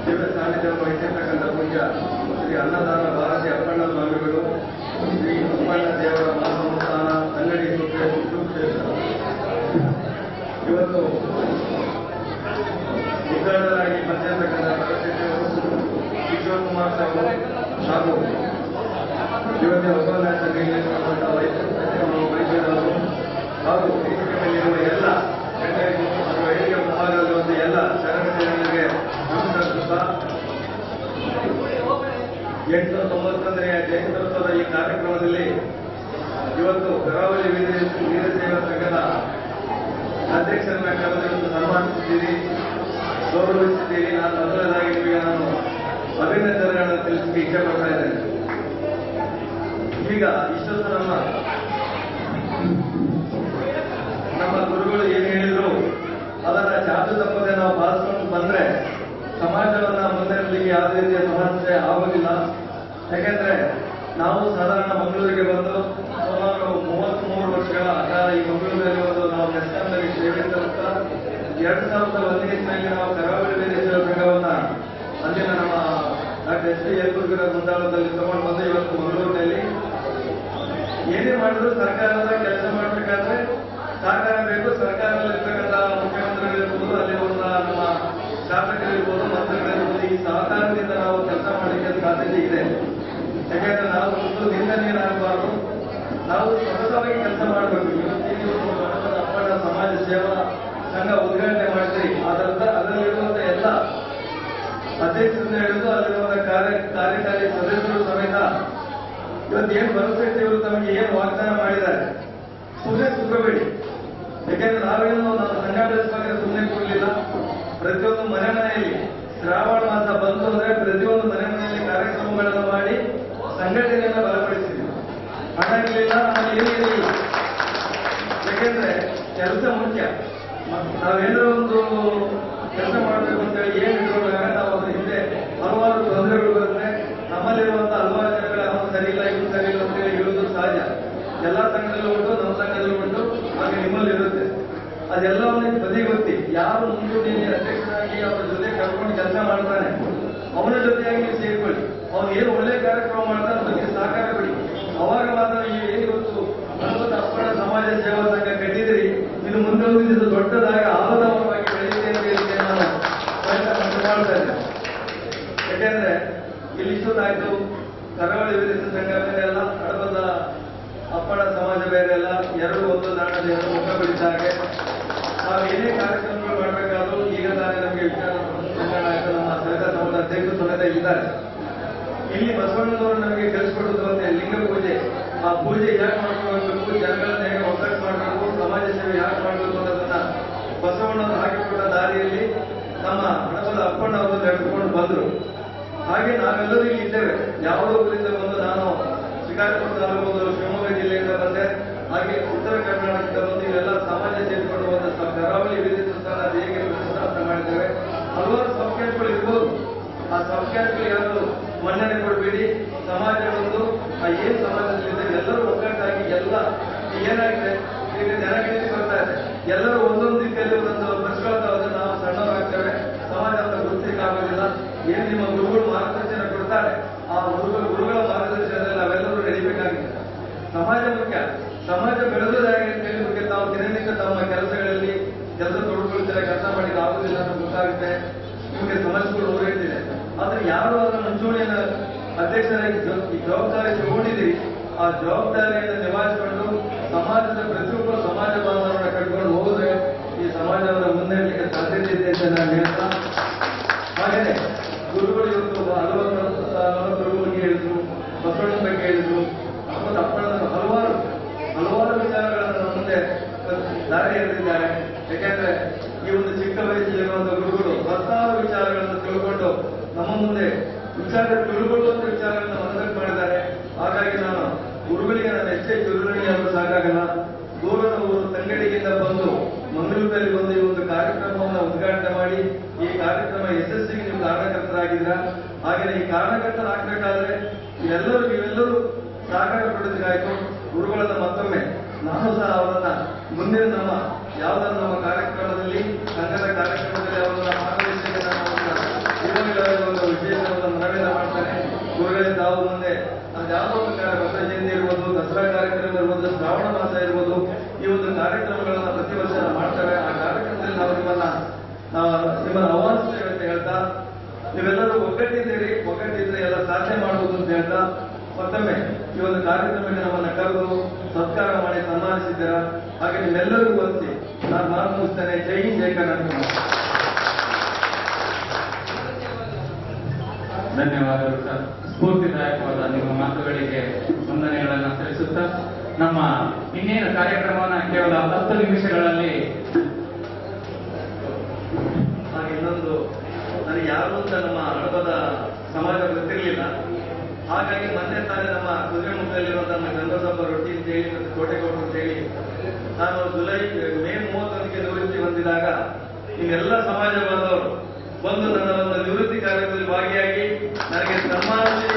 ದಿವ್ಯ ಸಾನ್ನಿಧ್ಯ ವಹಿಸಿರ್ತಕ್ಕಂಥ ಪೂಜ್ಯ ಶ್ರೀ ಅನ್ನದಾನ ಭಾರತಿ ಅಪ್ಪಣ್ಣ ಸ್ವಾಮಿಗಳು, ಶ್ರೀ ಅಪ್ಪಣ್ಣ ದೇವರ ಮಹಾಸಂಸ್ಥಾನ ಸಂಗಡಿ ಸುಕ್ಷೇತ್ರ ಇವತ್ತು ಉದ್ಘಾಟನಾಗಿ ಬಂದಿರತಕ್ಕಂಥ ಕಿಶೋರ್ ಕುಮಾರ್ ಸಾಹೇಬ್ ಹಾಗೂ ಇವತ್ತಿನ ಉಪನ್ಯಾಸಕರಾಗಿರ್ತಕ್ಕಂಥ ವೈದ್ಯರವರು ಹಾಗೂ ವೇದಿಕೆಯಲ್ಲಿರುವ ಎಲ್ಲ ವೇದಿಕೆ ಮುಂಭಾಗದಲ್ಲಿರುವ ಎಲ್ಲ ಶರಣರಿಗೆ ನಮಸ್ಕರಿಸುತ್ತಾ 89ನೇ ಜಯಂತ್ಯೋತ್ಸವದ ಈ ಕಾರ್ಯಕ್ರಮದಲ್ಲಿ ಇವತ್ತು ಕರಾವಳಿ ವೀರಶೈವ ಸಂಘದ ಅಧ್ಯಕ್ಷರನ್ನ ಕರೆದು ಸನ್ಮಾನಿಸಿದ್ದೀರಿ, ಗೌರವಿಸಿದ್ದೀರಿ. ನಾನು ಮೊದಲನೇದಾಗಿ ನಿಮಗೆ ನಾನು ಅಭಿನಂದನೆಗಳನ್ನು ತಿಳಿಸಲಿಕ್ಕೆ ಇಷ್ಟಪಡ್ತಾ ಇದ್ದೇನೆ. ಈಗ ಇಷ್ಟೊತ್ತು ನಮ್ಮ ಗುರುಗಳು ಏನು ಹೇಳಿದ್ರು ಅದನ್ನ ಚಾಚು ತಪ್ಪದೆ ನಾವು ಪಾಲಿಸ್ಕೊಂಡು ಬಂದ್ರೆ ಸಮಾಜವನ್ನ ಮುನ್ನಡೆಸಲಿಕ್ಕೆ ಯಾವುದೇ ರೀತಿಯ ಸಮಸ್ಯೆ ಆಗೋದಿಲ್ಲ. ಯಾಕೆಂದ್ರೆ ನಾವು ಸಾಧಾರಣ ಮಂಗಳೂರಿಗೆ ಬಂದು ಸುಮಾರು 33 ವರ್ಷಗಳ ಕಾಲ ಈ ಮಂಗಳೂರಲ್ಲಿ ಒಂದು ನಾವು ಮೆಸ್ಕಾಂನಲ್ಲಿ ಸೇವೆ ಸಲ್ಲಿಸ್ತಾ 2001ನೇ ಇಸ್ವಿಯಲ್ಲಿ ನಾವು ಕರಾವಳಿ ವೀರಶೈವ ಸಂಘವನ್ನ ಅಂದಿನ ನಮ್ಮ ಡಾಕ್ಟರ್ ಎಸ್ ಪಿ ಯಲಬುರ್ಗಿರ ಮುಂದಾಳದಲ್ಲಿ ತಗೊಂಡು ಬಂದು ಇವತ್ತು ಮಂಗಳೂರಿನಲ್ಲಿ ಏನೇ ಮಾಡಿದ್ರು ಸರ್ಕಾರದ ಕೆಲಸ ಮಾಡಬೇಕಾದ್ರೆ ಸಹಕಾರ ಬೇಕು. ಸರ್ಕಾರದಲ್ಲಿರ್ತಕ್ಕಂಥ ಮುಖ್ಯಮಂತ್ರಿಗಳಿರ್ಬೋದು, ಅಲ್ಲಿರುವಂತ ನಮ್ಮ ಶಾಸಕರಿರ್ಬೋದು, ಮಂತ್ರಿಗಳಿರ್ಬೋದು, ಈ ಸಹಕಾರದಿಂದ ನಾವು ಕೆಲಸ ಮಾಡಲಿಕ್ಕೆ ಸಾಧ್ಯತೆ ಇದೆ. ಯಾಕೆಂದ್ರೆ ನಾವು ಒಂದು ನಿಂದನೆಯನ್ನಾಗಬಾರ್ದು, ನಾವು ಸತತವಾಗಿ ಕೆಲಸ ಮಾಡಬೇಕು. ಇವತ್ತು ಅಪ್ಪಣ್ಣ ಸಮಾಜ ಸೇವಾ ಸಂಘ ಉದ್ಘಾಟನೆ ಮಾಡಿದ್ರಿ, ಅದರಲ್ಲಿರುವಂತ ಎಲ್ಲ ಅಧ್ಯಕ್ಷರಿಂದ ಹಿಡಿದು ಅಲ್ಲಿರುವಂತ ಕಾರ್ಯಕಾರಿ ಸದಸ್ಯರು ಸಮೇತ ಇವತ್ತು ಏನು ಭರವಸೆ ಇವರು ತಮಗೆ ಏನು ವಾಗ್ದಾನ ಮಾಡಿದ್ದಾರೆ ಸುಮ್ಮನೆ ಸುಖಬೇಡಿ. ಯಾಕೆಂದ್ರೆ ನಾವೇನು ನಾವು ಸಂಘ ಬೆಳೆಸುವಾಗ ಸುಮ್ಮನೆ ಕೊಡಲಿಲ್ಲ. ಪ್ರತಿಯೊಂದು ಮನೆಯಲ್ಲಿ ಶ್ರಾವಣ ಮಾಸ ಬಂತು ಅಂದ್ರೆ ಪ್ರತಿಯೊಂದು ಮನೆಯಲ್ಲಿ ಕಾರ್ಯಕ್ರಮಗಳನ್ನು ಮಾಡಿ ಸಂಘಟನೆಯನ್ನ ಬಲಪಡಿಸಿದ್ವಿ. ಹಣ ಇರಲಿಲ್ಲ, ನಮ್ಮಲ್ಲಿ ಏನಿರಲಿಲ್ಲ. ಯಾಕೆಂದ್ರೆ ಕೆಲಸ ಮುಖ್ಯ. ನಾವೇನೋ ಒಂದು ಕೆಲಸ ಮಾಡಬೇಕು ಅಂತೇಳಿ ಏನು ಇಟ್ಕೊಂಡಾಗ ನಾವು ಅದ್ರ ಹಿಂದೆ ಹಲವಾರು ತೊಂದರೆಗಳು ಬರುತ್ತೆ. ನಮ್ಮಲ್ಲಿರುವಂತಹ ಹಲವಾರು ಜನಗಳ ಅವನು ಸರಿ ಇಲ್ಲ, ಇವನು ಸರಿ ಇಲ್ಲ ಅಂತೇಳಿ ಹೇಳುವುದು ಸಹಜ. ಎಲ್ಲಾ ಸಂಘದಲ್ಲೂ ಉಂಟು, ನಮ್ಮ ಸಂಘದಲ್ಲೂ ಉಂಟು, ಹಾಗೆ ನಿಮ್ಮಲ್ಲಿ ಇರುತ್ತೆ. ಅದೆಲ್ಲವನ್ನ ಬದಿಗೊತ್ತಿ ಯಾರು ಮುಂಚೂಣಿ ಅಧ್ಯಕ್ಷರಾಗಿ ಅವರ ಜೊತೆ ಕರ್ಕೊಂಡು ಕೆಲಸ ಮಾಡ್ತಾನೆ ಅವನ ಜೊತೆಯಾಗಿ ನೀವು ಸೇರಿಕೊಳ್ಳಿ. ಅವನು ಏನು ಒಳ್ಳೆ ಕಾರ್ಯಕ್ರಮ ಮಾಡ್ತಾನೆ ಅದಕ್ಕೆ ಸಹಕಾರ ಕೊಡಿ. ಅವಾಗ ಮಾತ್ರ ಈ ಇವತ್ತು ಅಪ್ಪಣ್ಣ ಸಮಾಜ ಸೇವಾ ಸಂಘ ಕಟ್ಟಿದಿರಿ, ಇನ್ನು ಮುಂದೆ ಇದು ದೊಡ್ಡದಾಗಿ ಆಲದವಾಗಿ ಬೆಳೆಯುತ್ತೆ ಅಂತ ಹೇಳಿ ನಾನು ಮಾಡ್ತಾ ಇದ್ದೇನೆ. ಯಾಕೆಂದ್ರೆ ಇಲ್ಲಿ ಇಷ್ಟೊತ್ತಾಯ್ತು ಕರಾವಳಿ ವೀರಶೈವ ಸಂಘ ಬೇರೆ ಅಲ್ಲ, ಕಡಬದ ಅಪ್ಪಣ ಸಮಾಜ ಬೇರೆ ಅಲ್ಲ, ಎರಡು ಒಂದು ನಾಡಲ್ಲಿ ಎರಡು ಮುಖ ಬೆಳೆದ ಹಾಗೆ ನಾವು ಏನೇ ಕಾರ್ಯಕ್ರಮಗಳು ಮಾಡಬೇಕಾದ್ರೂ ಈಗ ತಾನೇ ನಮಗೆ ವಿಚಾರ ನಮ್ಮ ಸಂಘ ಸಮಾಜ ಅಧ್ಯಕ್ಷರು ಸಮೇತ ಇದ್ದಾರೆ. ಇಲ್ಲಿ ಬಸವಣ್ಣನವರು ನಮಗೆ ಕಲಿಸ್ಕೊಡುವುದು ಮತ್ತೆ ಲಿಂಗ ಪೂಜೆ, ಆ ಪೂಜೆ ಯಾಕೆ ಮಾಡ್ಕೊಳ್ಬೇಕು, ಜನಗಳನ್ನ ಹೇಗೆ ಒಗ್ಗಟ್ಟು ಮಾಡಬೇಕು, ಸಮಾಜ ಸೇವೆ ಯಾಕೆ ಮಾಡಬೇಕು ಅನ್ನೋದನ್ನ ಬಸವಣ್ಣವರು ಹಾಕಿಕೊಟ್ಟ ದಾರಿಯಲ್ಲಿ ನಮ್ಮ ಕಡಬದ ಅಪ್ಪಣ್ಣ ಅವರು ನಡೆದುಕೊಂಡು ಬಂದರು. ಹಾಗೆ ನಾವೆಲ್ಲರೂ ಇಲ್ಲಿ ಇದ್ದೇವೆ. ಯಾವುದೋ ಊರಿಂದ ಬಂದು ನಾನು ಶ್ರೀಕಾರಪುರ ತಾಲೂಕು ಶಿವಮೊಗ್ಗ ಜಿಲ್ಲೆಯಿಂದ ಬಂದೆ, ಹಾಗೆ ಉತ್ತರ ಕರ್ನಾಟಕದಿಂದ ಬಂದು ಇವೆಲ್ಲ ಸಮಾಜ ಸೇರಿಕೊಂಡು ಬಂದ ಕರಾವಳಿ ವೀರಶೈವ ಹೇಗೆ ಪ್ರತಿಷ್ಠಾಪನೆ ಮಾಡಿದ್ದೇವೆ. ಹಲವಾರು ಸಬ್ ಕ್ಯಾಂಪ್ಗಳು ಇರ್ಬೋದು, ಆ ಸಬ್ ಕ್ಯಾಂಪ್ಗಳು ಯಾರು ಮನ್ನಣೆ ಕೊಡಬೇಡಿ. ಸಮಾಜ ಒಂದು ಏನ್ ಸಮಾಜದಲ್ಲಿದೆ ಎಲ್ಲರೂ ಒಗ್ಗಟ್ಟಾಗಿ ಎಲ್ಲ ಏನಾಗಿದೆ ಈಗ ಜನಗಣತಿ ಬರ್ತಾ ಇದೆ, ಎಲ್ಲರೂ ಒಂದೊಂದು ರೀತಿಯಲ್ಲಿ ಒಂದು ಪ್ರಶ್ನೆ ನಾವು ಸಣ್ಣವರಾಗ್ತೇವೆ, ಸಮಾಜ ಅಂತ ಗುರುತಿಗೆ ಆಗೋದಿಲ್ಲ. ಏನು ನಿಮ್ಮ ಗುರುಗಳು ಮಾರ್ಗದರ್ಶನ ಕೊಡ್ತಾರೆ, ಆ ಗುರುಗಳ ಮಾರ್ಗದರ್ಶನದಲ್ಲಿ ನಾವೆಲ್ಲರೂ ನಡಿಬೇಕಾಗಿದೆ. ಸಮಾಜ ಮುಖ್ಯ. ಸಮಾಜ ಬೆಳೆದದಾಗಿ ಅಂತ ಹೇಳಿ ಬಗ್ಗೆ ತಾವು ದಿನನಿತ್ಯ ತಮ್ಮ ಕೆಲಸಗಳಲ್ಲಿ ಕೆಲಸ ತೊಡಗೊಳ್ತಾರೆ, ಕೆಲಸ ಮಾಡಲಿಕ್ಕೆ ಆಗುದಿಲ್ಲ ಅಂತ ಗೊತ್ತಾಗುತ್ತೆ. ನಿಮಗೆ ಸಮಸ್ಯೆಗಳು ಓಡಾಡ್ತಿದೆ. ಆದ್ರೆ ಯಾರು ಅದರ ಮುಂಚೂಣಿಯನ್ನು ಅಧ್ಯಕ್ಷರಾಗಿ ಜವಾಬ್ದಾರಿ ತಗೊಂಡಿದ್ದೀರಿ, ಆ ಜವಾಬ್ದಾರಿಯನ್ನು ನಿಭಾಯಿಸಿಕೊಂಡು ಸಮಾಜದ ಪ್ರತಿಯೊಬ್ಬ ಸಮಾಜ ಬಾಂಧವರನ್ನ ಕಟ್ಕೊಂಡು ಹೋದ್ರೆ ಈ ಸಮಾಜವನ್ನು ಮುನ್ನಡೆಯಲಿಕ್ಕೆ ಸಾಧ್ಯತೆ ಇದೆ ಅಂತ ನಾನು ಹೇಳ್ತಾ, ಹಾಗೆಯೇ ಗುರುಗಳು ಇವತ್ತು ಹಲವಾರು ಬಗ್ಗೆ ಹೇಳಿದ್ರು, ಬಸವಣ್ಣನ ಬಗ್ಗೆ ಹೇಳಿದ್ರು, ಮತ್ತು ಅಪ್ಪಣ್ಣನ ಹಲವಾರು ನಮ್ಮ ಮುಂದೆ ವಿಚಾರ ತಿಳುಕೊಳ್ಳುವಂತ ವಿಚಾರಗಳನ್ನು ಮನದಟ್ಟು ಮಾಡಿದ್ದಾರೆ. ಹಾಗಾಗಿ ನಾನು ಗುರುಗಳಿಗೆ ನಾನು ಎಷ್ಟೇ ತಿರುಳಿಯಾದರೂ ಸಾಕಾಗಲ್ಲ. ದೂರದ ಊರು ತಂಗಡಿಯಿಂದ ಬಂದು ಮಂಗಳೂರಿನಲ್ಲಿ ಬಂದು ಈ ಒಂದು ಕಾರ್ಯಕ್ರಮವನ್ನು ಉದ್ಘಾಟನೆ ಮಾಡಿ ಈ ಕಾರ್ಯಕ್ರಮ ಯಶಸ್ಸಿಗೆ ನೀವು ಕಾರಣಕರ್ತರಾಗಿದ್ದೀರ. ಹಾಗೆ ಈ ಕಾರಣಕರ್ತರಾಗಬೇಕಾದ್ರೆ ನೀವೆಲ್ಲರೂ ಸಹಕಾರ ಪಡೆದಕ್ಕಾಯ್ತು. ಗುರುಗಳನ್ನ ಮತ್ತೊಮ್ಮೆ ನಾನು ಸಹ ಅವರನ್ನ ಮುಂದಿನ ನಮ್ಮ ಕಾರ್ಯಕ್ರಮದಲ್ಲಿ ಸಂಘದ ಕಾರ್ಯಕ್ರಮದಲ್ಲಿ ಅವರನ್ನ ಮಾರ್ಗದರ್ಶನ ಒಂದು ವಿಶೇಷವಾದ ಮನವಿಯನ್ನು ಮಾಡ್ತಾರೆ. ಗುರುಗಳೇ ತಾವು ಮುಂದೆ ಅದು ಯಾವುದೋ ಒಂದು ಬಸವ ಜಯಂತಿ ಇರ್ಬೋದು, ದಸರಾ ಕಾರ್ಯಕ್ರಮ ಇರ್ಬೋದು, ಶ್ರಾವಣ ಮಾಸ ಇರ್ಬೋದು, ಈ ಒಂದು ಕಾರ್ಯಕ್ರಮಗಳನ್ನ ಪ್ರತಿ ವರ್ಷ ಮಾಡ್ತೇವೆ. ಆ ಕಾರ್ಯಕ್ರಮದಲ್ಲಿ ನಾವು ನಿಮ್ಮನ್ನ ಆಹ್ವಾನಿಸ್ತೇವೆ ಅಂತ ಹೇಳ್ತಾ, ನೀವೆಲ್ಲರೂ ಒಗ್ಗಟ್ಟಿದ್ದೀರಿ, ಒಗ್ಗಟ್ಟಿದ್ರೆ ಎಲ್ಲ ಸಾಧನೆ ಮಾಡುವುದು ಅಂತ ಹೇಳ್ತಾ ಮತ್ತೊಮ್ಮೆ ಈ ಒಂದು ಕಾರ್ಯಕ್ರಮಕ್ಕೆ ನಮ್ಮನ್ನ ಕರೆದು ಸತ್ಕಾರ ಮಾಡಿ ಸನ್ಮಾನಿಸಿದ್ದೀರಾ. ಹಾಗೆ ನಿಮ್ಮೆಲ್ಲರಿಗೂ ವಂದಿಸಿ ನಾನು ಮಾತು ಮುಗಿಸ್ತೇನೆ. ಜೈ ಹಿಂದ್, ಜೈ ಕರ್ನಾಟಕ. ಧನ್ಯವಾದಗಳು ಸರ್. ಸ್ಫೂರ್ತಿದಾಯಕವಾದ ನಿಮ್ಮ ಮಾತುಗಳಿಗೆ ವಂದನೆಗಳನ್ನು ಸಲ್ಲಿಸುತ್ತಾ ನಮ್ಮ ಇನ್ನೇನು ಕಾರ್ಯಕ್ರಮವನ್ನು ಕೇವಲ 10 ನಿಮಿಷಗಳಲ್ಲಿ ಹಾಗೆ ಇನ್ನೊಂದು, ನನಗೆ ಯಾರು ಅಂತ ನಮ್ಮ ಹಡಪದ ಸಮಾಜ ಗೊತ್ತಿರಲಿಲ್ಲ. ಹಾಗಾಗಿ ಮೊನ್ನೆ ತಾನೇ ನಮ್ಮ ಕುದುರೆಮುಖದಲ್ಲಿರುವಂತಹ ನಮ್ಮ ಗಂಗಸಪ್ಪ ರೊಟ್ಟಿ ಅಂತ ಹೇಳಿ ಮತ್ತು ಕೋಟೆಗೌಡರು ಅಂತ ಹೇಳಿ ನಾನು ಮೇ 31ಕ್ಕೆ ನಿವೃತ್ತಿ ಹೊಂದಿದಾಗ ನಿಮ್ಮೆಲ್ಲ ಸಮಾಜ ಬಾಂಧವರು ಬಂದು ನನ್ನ ಒಂದು ನಿವೃತ್ತಿ ಕಾರ್ಯಕ್ರಮದಲ್ಲಿ ಭಾಗಿಯಾಗಿ ನನಗೆ ಸನ್ಮಾನಿಸಿ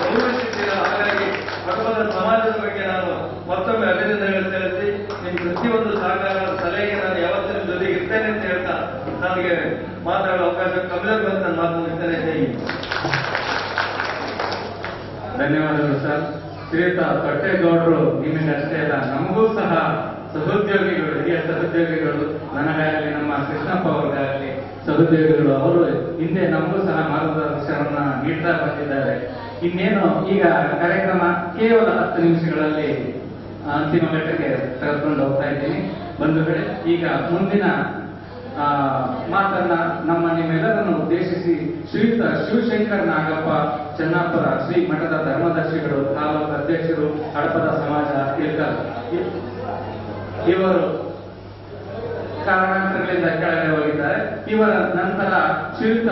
ಗೌರವಿಸಿದ್ದೀರಾ. ಹಾಗಾಗಿ ಹಡಪದ ಸಮಾಜದ ಬಗ್ಗೆ ನಾನು ಮತ್ತೊಮ್ಮೆ ಅಭಿನಂದನೆಗಳು ಸಲ್ಲಿಸಿ ನಿಮ್ಮ ಪ್ರತಿಯೊಂದು ಸಹಕಾರ ಸಲಹೆಗೆ ನಾನು ಯಾವತ್ತಿನ ಜೊತೆಗೆ ಇರ್ತೇನೆ ಅಂತ ಹೇಳ್ತಾ ನನಗೆ ಮಾತಾಡೋ ಅವಕಾಶ ಕಮಲರ್ ಬಂದು ನಾನು ಮಾತು ಮುಗಿಸ್ತೇನೆ. ಜೈ ಹಿಂದ್. ಧನ್ಯವಾದಗಳು ಸರ್. ಶ್ರೀಯುತ ಕಟ್ಟೇಗೌಡರು ನಿಮಗೆ ಅಷ್ಟೇ ಅಲ್ಲ, ನಮಗೂ ಸಹ ಸಹೋದ್ಯೋಗಿಗಳು, ಹಿರಿಯ ಸಹೋದ್ಯೋಗಿಗಳು, ನನಗಾಗಲಿ ನಮ್ಮ ಕೃಷ್ಣಪ್ಪ ಅವ್ರಿಗಾಗಲಿ ಸಹೋದ್ಯೋಗಿಗಳು, ಅವರು ಹಿಂದೆ ನಮಗೂ ಸಹ ಮಾರ್ಗದರ್ಶನವನ್ನ ನೀಡ್ತಾ ಬಂದಿದ್ದಾರೆ. ಇನ್ನೇನು ಈಗ ಕಾರ್ಯಕ್ರಮ ಕೇವಲ 10 ನಿಮಿಷಗಳಲ್ಲಿ ಅಂತಿಮ ಘಟ್ಟಕ್ಕೆ ತೆಗೆದುಕೊಂಡು ಹೋಗ್ತಾ ಇದ್ದೀನಿ. ಬಂಧುಗಳೇ, ಈಗ ಮುಂದಿನ ಮಾತನ್ನ ನಿಮ್ಮೆಲ್ಲರನ್ನು ಉದ್ದೇಶಿಸಿ ಶ್ರೀಯುತ ಶಿವಶಂಕರ್ ನಾಗಪ್ಪ ಚೆನ್ನಾಪುರ ಶ್ರೀ ಮಠದ ಧರ್ಮದರ್ಶಿಗಳು, ತಾಲೂಕು ಅಧ್ಯಕ್ಷರು, ಹಡಪದ ಸಮಾಜ ಇರ್ಕಲ್, ಇವರು ಕಾರಣಾಂತರಗಳಿಂದ ಕೆಳಗಡೆ ಹೋಗಿದ್ದಾರೆ. ಇವರ ನಂತರ ಶ್ರೀಯುತ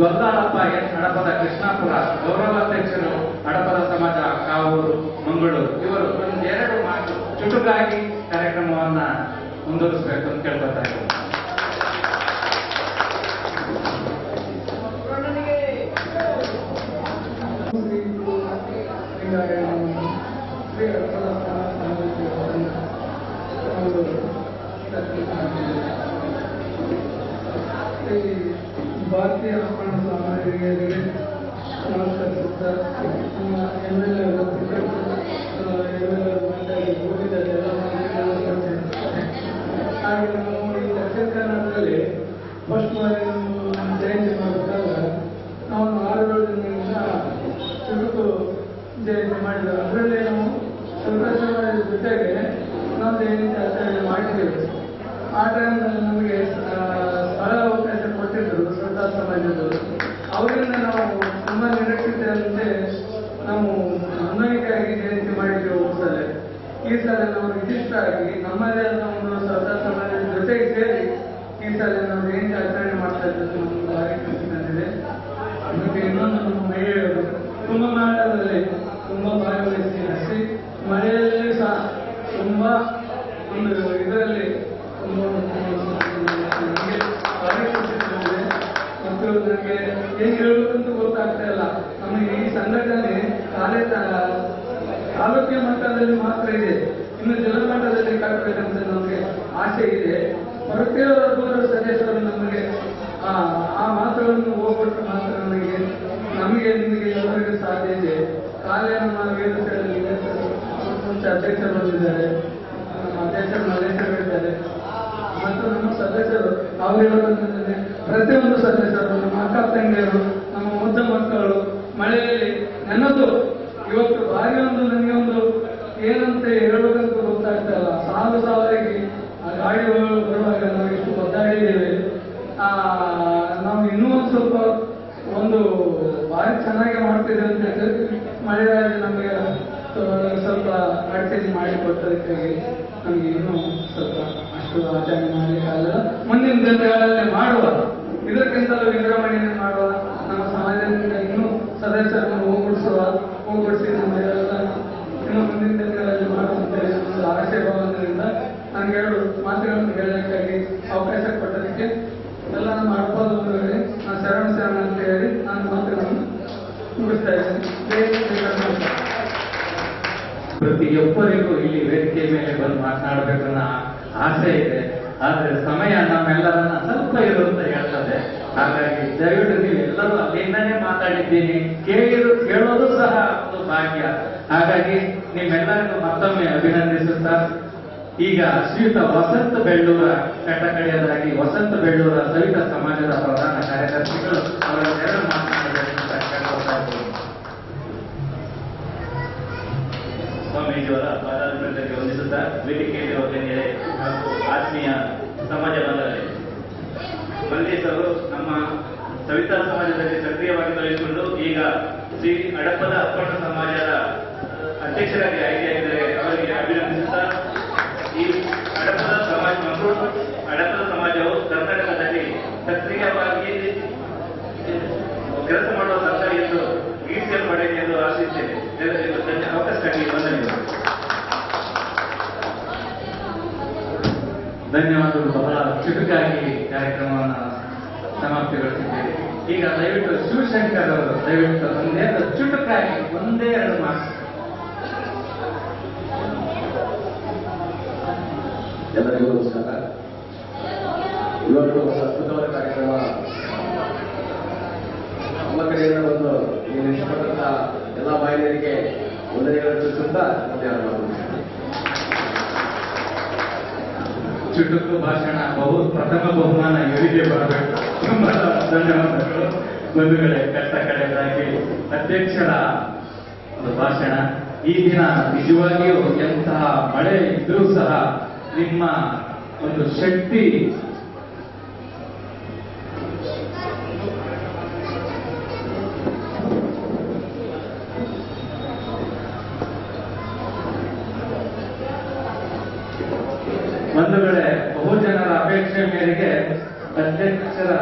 ಗೊದ್ದಾಳಪ್ಪ ಎಸ್, ಹಡಪದ ಕೃಷ್ಣಾಪುರ ಗೌರವಾಧ್ಯಕ್ಷರು, ಹಡಪದ ಸಮಾಜ ಕಾವೂರು ಮಂಗಳೂರು. ಇವರು ಒಂದೆರಡು ಮಾತು ಚುಟುಕಾಗಿ ಕಾರ್ಯಕ್ರಮವನ್ನ ಮುಂದುವರಿಸಬೇಕು ಅಂತ ಕೇಳ್ಕೊತಾ ಇದ್ದಾರೆ. ಭಾರತೀಯ ಹಬ್ಬಣ ಸಾಮಾನ್ಯರಿಗೆ ನಮಸ್ಕರಿಸುತ್ತಾ ನಮ್ಮ MLA ಹಾಗೆ ನಾವು ಈ ದಕ್ಷಿಣ ಕನ್ನಡದಲ್ಲಿ ಫಸ್ಟ್ ಬಾರಿ ಜಯಂತಿ ಮಾಡಬೇಕಾಗ ನಾವು 6 ದಿನದಿಂದ ಚುಟುಕು ಜಯಂತಿ ಮಾಡಿದ್ದೇವೆ. ಅದರಲ್ಲಿ ನಾವು ಸಂತೋಷ ಮಾಡಿದ ಜೊತೆಗೆ ನಾವು ಜಯಂತಿ ಆಚರಣೆ ಮಾಡಿದ್ದೇವೆ. ಆ ಟೈಮ್ನಲ್ಲಿ ನಮಗೆ ಸ್ಥಳ ಅವಕಾಶ ಕೊಟ್ಟಿದ್ದರು ಶ್ರದ್ಧಾ ಸಮಾಜದವರು. ಅವರಿಂದ ನಾವು ತುಂಬಾ ನಿರೀಕ್ಷಿತರಂತೆ ನಾವು ನೋಂದಣಿಗಾಗಿ ಜಯಂತಿ ಮಾಡಿದ್ದೇವೆ. ಹೋಗ್ತಾರೆ ಈ ಸಲ ನಾವು ವಿಶಿಷ್ಟವಾಗಿ ನಮ್ಮದೇ ಆದ ಒಂದು ಶ್ರದ್ಧಾ ಸಮಾಜದ ಜೊತೆಗೆ ಸೇರಿ ಈ ಸಲ ನಾವು ಜಯಂತಿ ಆಚರಣೆ ಮಾಡ್ತಾ ಇದ್ದದ್ದು ನಮ್ಗೆ ಭಾರಿ ಖುಷಿ ತಂದಿದೆ. ಮತ್ತೆ ಇನ್ನೊಂದು ನಮ್ಮ ಮಹಿಳೆಯರು ಕುಂಭಮೇಳದಲ್ಲಿ ತುಂಬಾ ಭಾಗವಹಿಸಿ ಅಷ್ಟೇ ಮಳೆಯಲ್ಲಿ ಸಹ ತುಂಬಾ ಒಂದು ಇದರಲ್ಲಿ ನನಗೆ ಭಾರಿ ಖುಷಿ ತಂದಿದೆ. ಮತ್ತು ನನಗೆ ಏನ್ ಹೇಳಬೇಕಂತ ಗೊತ್ತಾಗ್ತಾ ಇಲ್ಲ. ನಮಗೆ ಈ ಸಂಘಟನೆ ತಾಲೂಕಿನ ಮಟ್ಟದಲ್ಲಿ ಮಾತ್ರ ಇದೆ, ಇನ್ನು ಜಿಲ್ಲಾ ಮಟ್ಟದಲ್ಲಿ ಕಟ್ಟಬೇಕಂತ ನಮಗೆ ಆಸೆ ಇದೆ. ಪ್ರತಿಯೊಬ್ಬರು ಸದಸ್ಯರು ನಮಗೆ ಆ ಮಾತುಗಳನ್ನು ಹೋಗ್ಬಿಟ್ಟು ಮಾತ್ರ ನಮಗೆ ನಿಮಗೆ ಎಲ್ಲರಿಗೂ ಸಾಧ್ಯ ಇದೆ. ಕಾಲೇ ನಮ್ಮ ವೇದಿಕೆಯಲ್ಲಿ ಅಧ್ಯಕ್ಷರು ಬಂದಿದ್ದಾರೆ, ನಮ್ಮ ಅಧ್ಯಕ್ಷರು ಮಲ್ಲೇಶ್ವರ ಮತ್ತು ನಮ್ಮ ಸದಸ್ಯರು ಅವರಿವರೊಂದಿಗೆ ಪ್ರತಿಯೊಂದು ಸದಸ್ಯರು, ನಮ್ಮ ಅಕ್ಕ ತಂಗಿಯರು, ನಮ್ಮ ಮುದ್ದ ಮಕ್ಕಳು ಮಳೆಯಲ್ಲಿ ನನ್ನದು ಇವತ್ತು ಭಾರಿ ನನಗೆ ಒಂದು ಏನಂತ ಹೇಳಬೇಕಂತ ಗೊತ್ತಾಗ್ತಾ ಇಲ್ಲ. ಸಾಲಾಗಿ ಆ ಗಾಡಿ ಬರುವಾಗ ನಾವು ಎಷ್ಟು ಒದ್ದಾಡಿದ್ದೇವೆ. ನಾವು ಇನ್ನೂ ಒಂದು ಸ್ವಲ್ಪ ಭಾರಿ ಚೆನ್ನಾಗಿ ಮಾಡ್ತಿದ್ದೇವೆ ಅಂತ ಹೇಳಿ ಮಳೆಯಾಗಿ ನಮಗೆ ಸ್ವಲ್ಪ ಅಡಚಣೆ ಮಾಡಿಕೊಟ್ಟದಕ್ಕಾಗಿ ನಮಗೆ ಇನ್ನೂ ಸ್ವಲ್ಪ ಅಷ್ಟು ಆಚರಣೆ ಮಾಡಲಿಕ್ಕಾಗಲ್ಲ. ಮುಂದಿನ ದಿನಗಳಲ್ಲಿ ಮಾಡುವ, ಇದಕ್ಕಿಂತಲೂ ವಿಜೃಂಭಣೆಯನ್ನು ಮಾಡುವ ಪ್ರತಿಯೊಬ್ಬರಿಗೂ ಇಲ್ಲಿ ವೇದಿಕೆ ಮೇಲೆ ಬಂದು ಮಾತನಾಡಬೇಕನ್ನ ಆಸೆ ಇದೆ. ಆದ್ರೆ ಸಮಯ ನಮ್ಮೆಲ್ಲರನ್ನ ಸ್ವಲ್ಪ ಇರು ಅಂತ ಹೇಳ್ತದೆ. ಹಾಗಾಗಿ ದಯವಿಟ್ಟು ನೀವು ಎಲ್ಲರೂ ಅಲ್ಲಿಂದಾನೇ ಮಾತಾಡಿದ್ದೀನಿ, ಕೇಳೋದು ಸಹ ಒಂದು ಭಾಗ್ಯ. ಹಾಗಾಗಿ ನಿಮ್ಮೆಲ್ಲರಿಗೂ ಮತ್ತೊಮ್ಮೆ ಅಭಿನಂದಿಸುತ್ತಾ ಈಗ ಶ್ರೀಯುತ ವಸಂತ ಬೆಳ್ಳೂರ ಕಟ್ಟಕಡೆಯದಾಗಿ ವಸಂತ ಬೆಳ್ಳೂರ ಸವಿತಾ ಸಮಾಜದ ಪ್ರಧಾನ ಕಾರ್ಯದರ್ಶಿಗಳು ಅವರನ್ನೆಲ್ಲ ಮಾತನಾಡಬೇಕು ಅಂತ ಕೇಳ್ಕೊಳ್ತಾ ಇದ್ದೀನಿ. ಸ್ವಾಮೀಜಿಯವರ ಪಾದಾಭಿವಂದನೆಗೆ ವಂದಿಸುತ್ತಾ ವೇದಿಕೆಯಲ್ಲಿ ಹೋಗಲಿದ್ದಾರೆ ಹಾಗೂ ಆತ್ಮೀಯ ಸಮಾಜ ಬಾಂಧವರೇ, ಮಂಜೇಶ್ ನಮ್ಮ ಸವಿತಾ ಸಮಾಜದಲ್ಲಿ ಸಕ್ರಿಯವಾಗಿ ತೊಡಗಿಸಿಕೊಂಡು ಈಗ ಶ್ರೀ ಅಡಪದ ಅಪ್ಪಣ್ಣ ಸಮಾಜದ ಅಧ್ಯಕ್ಷರಾಗಿ ಆಯ್ಕೆಯಾಗಿದ್ದಾರೆ. ಅವರಿಗೆ ಅಭಿನಂದಿಸುತ್ತಾ ಈ ಅಡಪದ ಸಮಾಜವು ಕರ್ನಾಟಕದಲ್ಲಿ ಸಕ್ರಿಯವಾಗಿ ಕೆಲಸ ಮಾಡುವ ಸಂಘ ಎಂದು ಗೀರ್ತಿಯನ್ನು ಪಡೆಯಲಿ ಎಂದು ಆಶಿಸುತ್ತೇನೆ. ಎಲ್ಲರಿಗೂ ಅವಕಾಶಕ್ಕಾಗಿ ವಂದನೆಗಳು. ಧನ್ಯವಾದಗಳು. ಬಹಳ ಚುಟುಕಾಗಿ ಕಾರ್ಯಕ್ರಮವನ್ನು ಸಮಾಪ್ತಿಗೊಳಿಸಿದ್ದೇವೆ. ಈಗ ದಯವಿಟ್ಟು ಶಿವಶಂಕರ್ ಅವರು ದಯವಿಟ್ಟು ಒಂದೆರಡು ಚುಟುಕಾಗಿ ಒಂದೇ ಎರಡು ಮಾತು. ಎಲ್ಲರಿಗೂ ನಮಸ್ಕಾರ. ಇವತ್ತು ಅದ್ಭುತವಾದ ಕಾರ್ಯಕ್ರಮ ನಮ್ಮ ಕಡೆಯಿಂದ ಒಂದು ನೀವು ಇಷ್ಟಪಟ್ಟಂತ ಎಲ್ಲ ಮಹಿಳೆಯರಿಗೆ ವಂದನೆಗಳನ್ನು ತಿಳಿಸುತ್ತಾ ಧನ್ಯವಾದ ಮಾಡುತ್ತೇನೆ. ಚುಟುಕು ಭಾಷಣ ಪ್ರಥಮ ಬಹುಮಾನ ಇವರಿಗೆ ಬರಬೇಕು. ತುಂಬಾ ಧನ್ಯವಾದಗಳು ಬಂಧುಗಳೇ. ಕಟ್ಟ ಕಡೆಯದಾಗಿ ಅಧ್ಯಕ್ಷರ ಒಂದು ಭಾಷಣ. ಈ ದಿನ ನಿಜವಾಗಿಯೂ ಎಂತಹ ಮಳೆ ಇದ್ರೂ ಸಹ ನಿಮ್ಮ ಒಂದು ಶಕ್ತಿ ಬಂಧುಗಳೇ, ಬಹುಜನರ ಅಪೇಕ್ಷೆ ಮೇರೆಗೆ ಅಧ್ಯಕ್ಷರ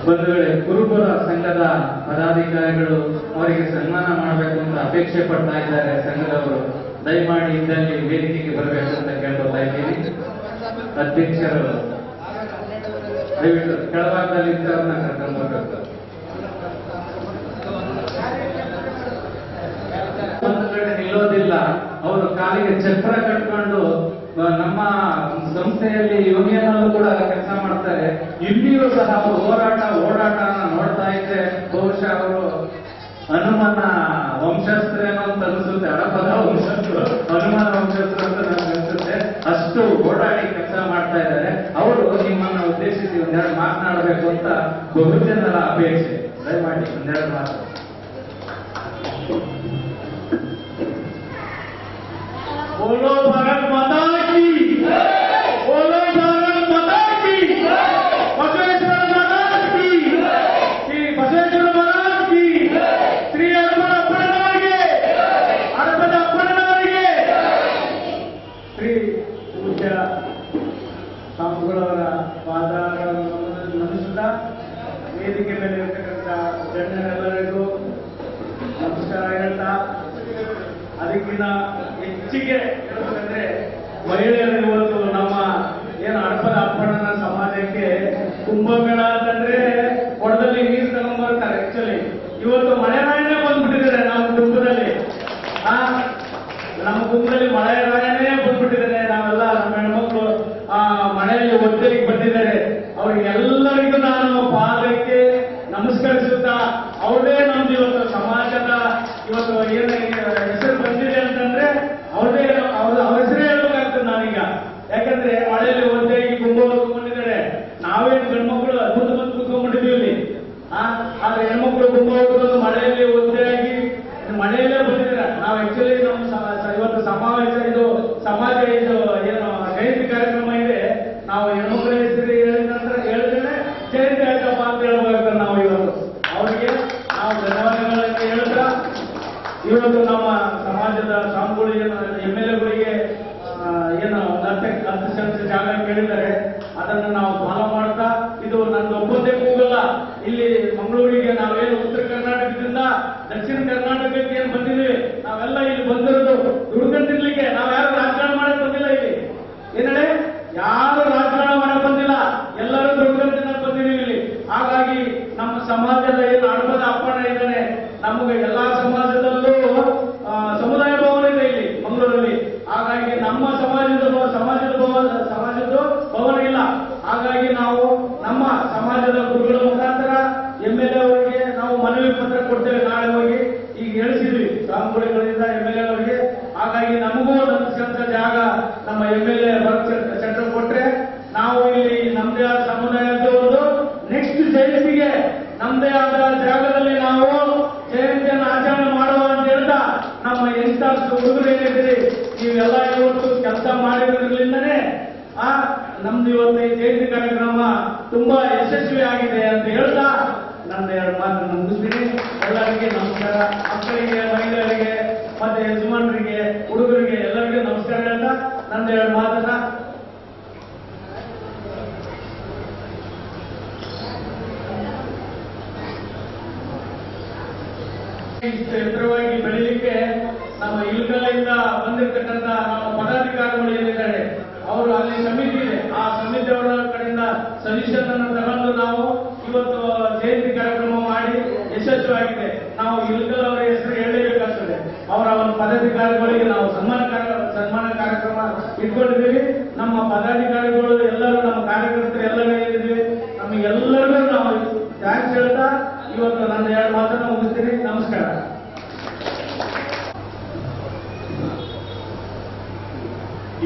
ಬಂಧುಗಳೇ, ಕುರುಬರ ಸಂಘದ ಪದಾಧಿಕಾರಿಗಳು ಅವರಿಗೆ ಸನ್ಮಾನ ಮಾಡಬೇಕು ಅಂತ ಅಪೇಕ್ಷೆ ಪಡ್ತಾ ಇದ್ದಾರೆ ಸಂಘದವರು. ದಯಮಾಡಿ ಇದ್ದಲ್ಲಿ ವೇದಿಕೆಗೆ ಬರಬೇಕು ಅಂತ ಕೇಳ್ಕೊತಾ ಇದ್ದೀನಿ. ಅಧ್ಯಕ್ಷರು ದಯವಿಟ್ಟು ಕೆಳಭಾಗದಲ್ಲಿ ಇದ್ದವ್ರನ್ನ ಕರ್ಕೊಂಡು ಬರಬೇಕು. ಒಂದು ಕಡೆ ನಿಲ್ಲೋದಿಲ್ಲ, ಅವರು ಕಾಲಿಗೆ ಚಕ್ರ ಕಟ್ಕೊಂಡು ನಮ್ಮ ಸಂಸ್ಥೆಯಲ್ಲಿ ಯೂನಿಯನ್ ಅಲ್ಲೂ ಕೂಡ ಕೆಲಸ ಮಾಡ್ತಾರೆ. ಇಲ್ಲಿಯೂ ಸಹ ಅವರು ಓಡಾಟನ ನೋಡ್ತಾ ಇದ್ರೆ ಬಹುಶಃ ಅವರು ಹನುಮನ ವಂಶಸ್ಥರೇನೋ ಅಂತ ಅನಿಸುತ್ತೆ. ಹಡಪದ ವಂಶಸ್ಥರು ಹನುಮನ ವಂಶಸ್ಥರು ಅಂತ ನನಗೆ ಅನಿಸುತ್ತೆ. ಅಷ್ಟು ಓಡಾಡಿ ಕೆಲಸ ಮಾಡ್ತಾ ಇದ್ದಾರೆ. ಅವರು ನಿಮ್ಮನ್ನ ಉದ್ದೇಶಿಸಿ ಒಂದೆರಡು ಮಾತನಾಡಬೇಕು ಅಂತ ಬಹುಜನರ ಅಪೇಕ್ಷೆ. ದಯಮಾಡಿ ಒಂದೆರಡು ಮಾತು. बोलो भारत माता की, बोलो भारत माता की, बसवेश्वर महाराज की, श्री बसवेश्वर महाराज की, श्री ಅಪ್ಪಣ್ಣನವರಿಗೆ, ಅಡಪದ ಅಪ್ಪಣ್ಣನವರಿಗೆ, ಶ್ರೀ ಪೂಜ್ಯ ಸ್ವಾಮಿಗಳವರ ಪಾದಾರವನ್ನು ನಮಿಸುತ್ತಾ ವೇದಿಕೆ ಮೇಲೆ ಇರತಕ್ಕಂಥ ಗಣ್ಯರೆಲ್ಲರಿಗೂ ನಮಸ್ಕಾರ ಹೇಳ್ತಾ, ಅದಕ್ಕಿಂತ ಹೆಚ್ಚಿಗೆ ಹೇಳ್ಬೇಕಂದ್ರೆ ಮಹಿಳೆಯರು ಇವತ್ತು ನಮ್ಮ ಏನು ಅಡಪದ ಅಪ್ಪಣ್ಣನ ಸಮಾಜಕ್ಕೆ ಕುಂಭಮೇಳ ಅಂತಂದ್ರೆ ಕೊಡದಲ್ಲಿ ನೀರು ತಗೊಂಡ್ಬರ್ತಾರೆ. ಆಕ್ಚುಲಿ ಇವತ್ತು ಮಳೆರಾಯನೇ ಬಂದ್ಬಿಟ್ಟಿದ್ದಾರೆ ನಮ್ಮ ಕುಟುಂಬದಲ್ಲಿ. ನಮ್ಮ ಕುಟುಂಬದಲ್ಲಿ ಮಳೆರಾಯನೇ ಬಂದ್ಬಿಟ್ಟಿದ್ದಾರೆ. ನಾವೆಲ್ಲ ನಮ್ಮ ಹೆಣ್ಮಕ್ಳು ಮಳೆಯಲ್ಲಿ ಒತ್ತರಿಗೆ ಬಂದಿದ್ದಾರೆ. ಅವ್ರಿಗೆಲ್ಲರಿಗೂ ನಾನು ಪಾದಕ್ಕೆ ನಮಸ್ಕರಿಸುತ್ತಾ, ಅವ್ರದೇ ನಮ್ದು ಇವತ್ತು ಸಮಾಜದ ಇವತ್ತು ಏನು ಹೆಸರು ಬಂದಿದೆ ಅಂತಂದ್ರೆ ಅವ್ರದೇ ಅವ್ರ ಹೆಸರೇ ಹೇಳ್ಬೇಕಾಗ್ತದೆ ನಾನೀಗ. ಯಾಕಂದ್ರೆ ಮಳೆಯಲ್ಲಿ ಒಂದಾಗಿ ಕುಂಭ ಹೊತ್ಕೊಂಡಿದ್ದಾರೆ. ನಾವೇನು ಗಂಡ್ಮಕ್ಳು ಮುಂದೆ ಬಂದು ಕುತ್ಕೊಂಡ್ಬಿಟ್ಟಿದ್ದೀವಿ ಇಲ್ಲಿ. ಆದ್ರೆ ಹೆಣ್ಮಕ್ಳು ಕುಂಭ ಹೊತ್ಕೊಂಡು ಮಳೆಯಲ್ಲಿ ಒಂದಾಗಿ ಮಳೆಯಲ್ಲೇ ಬಂದಿದ್ದಾರೆ. ನಾವು ಆಕ್ಚುಲಿ ನಮ್ಮ ಇವತ್ತು ಸಮಾವೇಶ ಇದು ಸಮಾಜ ಇದು ಏನು ಜಯಂತಿ ಕಾರ್ಯಕ್ರಮ ಇದೆ. ನಾವು ಹೆಣ್ಮಕ್ಳ ಹೆಸರು ಹೇಳಿದ ನಂತರ ಹೇಳಿದ್ರೆ ಜಯಂತಿ ಆಯ್ತಪ್ಪ ಅಂತ ಹೇಳ್ಬೇಕಾಗ್ತದೆ. ನಾವು ಇವತ್ತು ಅವರಿಗೆ ನಾವು ಧನ್ಯವಾದಗಳನ್ನು ಹೇಳ್ತಾ, ಇವತ್ತು ನಮ್ಮ ಸಮಾಜದ ಸ್ವಾಮಿಗಳು ಏನು MLA ಏನು 10 ಜಾಗ ಕೇಳಿದ್ದಾರೆ, ಅದನ್ನು ನಾವು ಫಾಲೋ ಮಾಡ್ತಾ, ಇದು ನನ್ನ ಒಬ್ಬಂದೇ ಕೂಗಲ್ಲ. ಇಲ್ಲಿ ಮಂಗಳೂರಿಗೆ ನಾವೇನು ಉತ್ತರ ಕರ್ನಾಟಕದಿಂದ ದಕ್ಷಿಣ ಕರ್ನಾಟಕಕ್ಕೆ ಏನು ಬಂದಿದ್ದೀವಿ, ನಾವೆಲ್ಲ ಇಲ್ಲಿ ಬಂದಿರೋದು ದುಡ್ಕೊಂಡಿರ್ಲಿಕ್ಕೆ. ನಾವು ಯಾರು ರಾಜಕಾರಣ ಮಾಡಕ್ ಬಂದಿಲ್ಲ. ಹಾಗಾಗಿ ನಮ್ಮ ಸಮಾಜದ ಭವನ ಇಲ್ಲ. ಹಾಗಾಗಿ ನಾವು ನಮ್ಮ ಸಮಾಜದ ಗುರುಗಳ ಮುಖಾಂತರ MLA ಅವರಿಗೆ ನಾವು ಮನವಿ ಪತ್ರ ಕೊಡ್ತೇವೆ. ನಾಳೆ ಹೋಗಿ ಈಗ ಹೇಳಿಸಿದ್ವಿ ಸ್ವಾಮಿಗಳಿಂದ MLA ಅವರಿಗೆ. ಹಾಗಾಗಿ ನಮಗೂ ನಮ್ಮ ಜಾಗ ನಮ್ಮ MLA ಸೆಂಟರ್ ಕೊಟ್ರೆ ನಾವು ಇಲ್ಲಿ ನಮ್ದೇ ಆದ ಸಮುದಾಯದವರು ನೆಕ್ಸ್ಟ್ ಜಯಂತಿಗೆ ನಮ್ದೇ ಆದ ಜಾಗದಲ್ಲಿ ನಾವು ಜಯಂತಿಯನ್ನು ಆಚರಣೆ ಮಾಡುವ ಅಂತ ಹೇಳ್ತಾ ನಮ್ಮ ಯಂಗ್ಸ್ಟರ್ಸ್ ಹುಡುಗರು ಏನಿದ್ದೀರಿ ನೀವೆಲ್ಲ ಇವತ್ತು ಕೆಲಸ ಮಾಡಿರೋದ್ರಿಂದನೇ ನಮ್ದು ಇವತ್ತು ಈ ಜಯಂತಿ ಕಾರ್ಯಕ್ರಮ ತುಂಬಾ ಯಶಸ್ವಿ ಆಗಿದೆ ಅಂತ ಹೇಳ್ತಾ ನನ್ನ 2 ಮಾತನ್ನು ಮುಗಿಸ್ತೀನಿ. ಎಲ್ಲರಿಗೆ ನಮಸ್ಕಾರ. ಮಕ್ಕಳಿಗೆ, ಮಹಿಳೆಯರಿಗೆ, ಮತ್ತೆ ಯಜಮಾನರಿಗೆ, ಹುಡುಗರಿಗೆ ಎಲ್ಲರಿಗೂ ನಮಸ್ಕಾರ ಹೇಳ್ತಾ ನನ್ನ 2 ಮಾತನ್ನ ಇಷ್ಟು ಎತ್ತರವಾಗಿ ಬೆಳೀಲಿಕ್ಕೆ ನಮ್ಮ ಇಲ್ಕಲ್ಲಿಂದ ಬಂದಿರತಕ್ಕಂತ ನಮ್ಮ ಪದಾಧಿಕಾರಿಗಳು ಏನಿದ್ದಾರೆ ಅವರು ಅಲ್ಲಿ ಸಮಿತಿ ಇದೆ. ಆ ಸಮಿತಿಯವರ ಕಡೆಯಿಂದ ಸಜೆಷನ್ ಅನ್ನು ತಗೊಂಡು ನಾವು ಇವತ್ತು ಜಯಂತಿ ಕಾರ್ಯಕ್ರಮ ಮಾಡಿ ಯಶಸ್ವಿಯಾಗಿದೆ. ನಾವು ಇಲ್ಕಲ್ ಅವರ ಹೆಸರು ಹೇಳಲೇಬೇಕಾಗ್ತದೆ. ಅವರ ಒಂದು ಪದಾಧಿಕಾರಿಗಳಿಗೆ ನಾವು ಸನ್ಮಾನ ಕಾರ್ಯಕ್ರಮ ಇಟ್ಕೊಂಡಿದ್ದೀವಿ. ನಮ್ಮ ಪದಾಧಿಕಾರಿಗಳು ಎಲ್ಲರೂ, ನಮ್ಮ ಕಾರ್ಯಕರ್ತರು ಎಲ್ಲರೂ ಏನಿದ್ದೀವಿ, ನಮಗೆಲ್ಲರಿಗೂ ನಾವು ಥ್ಯಾಂಕ್ಸ್ ಹೇಳ್ತಾ ಇವತ್ತು ನನ್ನ 2 ಮಾತನ್ನು ಮುಗಿಸ್ತೀನಿ. ನಮಸ್ಕಾರ.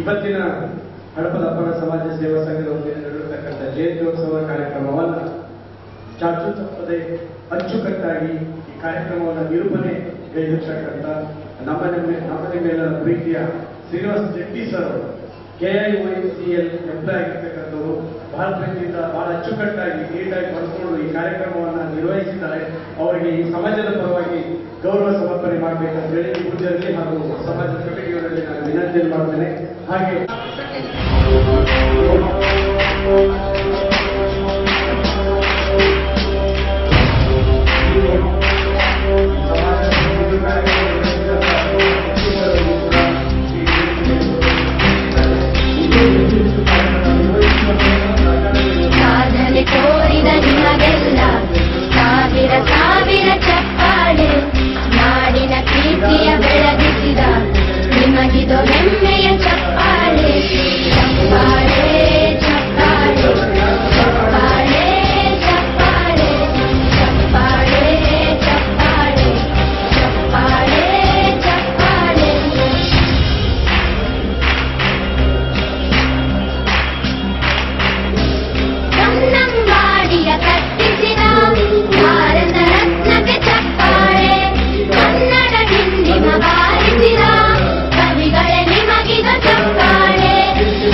ಇವತ್ತಿನ ಹಡಪದಪ್ಪನ ಸಮಾಜ ಸೇವಾ ಸಂಘದ ವತಿಯಿಂದ ನಡೆದಿರತಕ್ಕಂಥ ಜಯಂತ್ಯೋತ್ಸವ ಕಾರ್ಯಕ್ರಮವನ್ನು ಚಾಚು ತಪ್ಪದೆ ಅಚ್ಚುಕಟ್ಟಾಗಿ ಈ ಕಾರ್ಯಕ್ರಮವನ್ನು ನಿರೂಪಣೆ ಗೈದಿರ್ತಕ್ಕಂಥ ನಮ್ಮ ನಿಮ್ಮೆಲ್ಲರ ಪ್ರೀತಿಯ ಶ್ರೀನಿವಾಸ್ ಜೆಟ್ಟಿ ಸರ್ ಅವರು KIOCL ಎಂಪ್ಲಾಯ್ ಆಗಿರ್ತಕ್ಕಂಥವರು ಬಹಳ ಪ್ರೀತಿಯಿಂದ ಬಹಳ ಅಚ್ಚುಕಟ್ಟಾಗಿ ನೀಟಾಗಿ ಮಾಡಿಕೊಂಡು ಈ ಕಾರ್ಯಕ್ರಮವನ್ನು ನಿರ್ವಹಿಸಿದ್ದಾರೆ. ಅವರಿಗೆ ಈ ಸಮಾಜದ ಪರವಾಗಿ ಗೌರವ ಸಮರ್ಪಣೆ ಮಾಡಬೇಕಂತ ಹೇಳಿ ಪೂಜಾರಲ್ಲಿ ಹಾಗೂ ಸಮಾಜದ ಕಮಿಟಿಯವರಲ್ಲಿ ನಾನು ವಿನಂತಿಯನ್ನು ಮಾಡ್ತೇನೆ. ಹಾಗೆ ಸಾಧನೆ ತೋರಿದ ನಿಮಗೆಲ್ಲ ಸಾವಿರ ಸಾವಿರ ಚಪ್ಪಾಳೆ, ನಾಡಿನ ಕೀರ್ತಿಯ ಬೆಳಗಿಸಿದ ನಿಮಗಿದು ಹೆಮ್ಮೆಯ ಚಪ್ಪಾಳೆ. ಚಪ್ಪಾಳೆ ಚಪ್ಪಾಳೆ ಚಪ್ಪಾಳೆ ಚಪ್ಪಾಳೆ ಚಪ್ಪಾಳೆ ಚಪ್ಪಾಳೆ ಚಪ್ಪಾಳೆ ಚಪ್ಪಾಳೆ. ಕನ್ನಂಬಾಡಿಯ ಕಟ್ಟಿಸಿದ ಭಾರತ ರತ್ನಕ್ಕೆ ಚಪ್ಪಾಳೆ. ಕನ್ನಡ ಹಿಂದಿನ ಬಾರಿಸಿದ ಕವಿಗಳೇ ನಿಮಗಿದ ಚಪ್ಪಾಳೆ.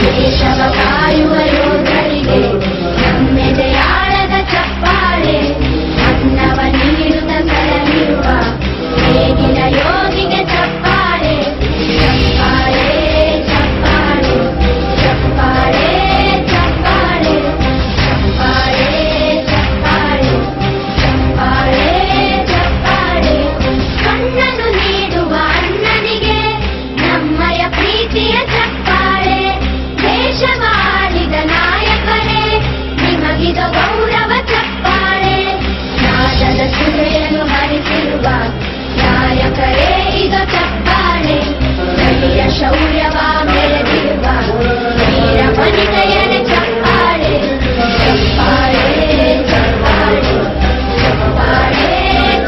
ದೇಶವ ಕಾಯುವ ಯೋಧರಿಗೆ ನಮ್ಮೆದೆಯಾಳದ ಚಪ್ಪಾಳೆ. ಅನ್ನವ ನೀಡುತ್ತ ಸಲಹಿರುವ ಹೇಗಿನ ಯೋಗಿಗೆ ಚಪ್ಪಾಳೆ. ಚಪ್ಪಾಳೆ ಚಪ್ಪಾಳೆ ಚಪ್ಪಾಳೆ ಚಪ್ಪಾಳೆ ಚಪ್ಪಾಳೆ ಚಪ್ಪಾಳೆ ಚಪ್ಪಾಳೆ ಚಪ್ಪಾಳೆ. ಕಣ್ಣನ್ನು ನೀಡುವ ಅಣ್ಣನಿಗೆ ನಮ್ಮಯ ಪ್ರೀತಿಯ ಚಪ್ಪಾಳೆ. ದೇಶವಾಳಿದ ನಾಯಕರೇ ನಿಮಗಿದ ಗೌರವ ಚಪ್ಪಾಳೆ. ನಾದದ ಸುರೆಯನ್ನು ಹರಿಸಿರುವ ನಾಯಕರೇ ಇದು ಚಪ್ಪಾಳೆ. ನದಿಯ ಶೌರ್ಯವ ಮೆರೆದಿರುವ ವೀರ ವನಿತೆಯರ ಚಪ್ಪಾಳೆ. ಚಪ್ಪಾಳೆ ಚಪ್ಪಾಳೆ ಚಪ್ಪಾಳೆ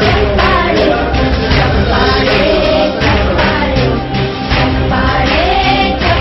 ಚಪ್ಪಾಳೆ ಚಪ್ಪಾಳೆ ಚಪ್ಪಾಳೆ ಚಪ್ಪಾಳೆ ಚಪ್ಪಾಳೆ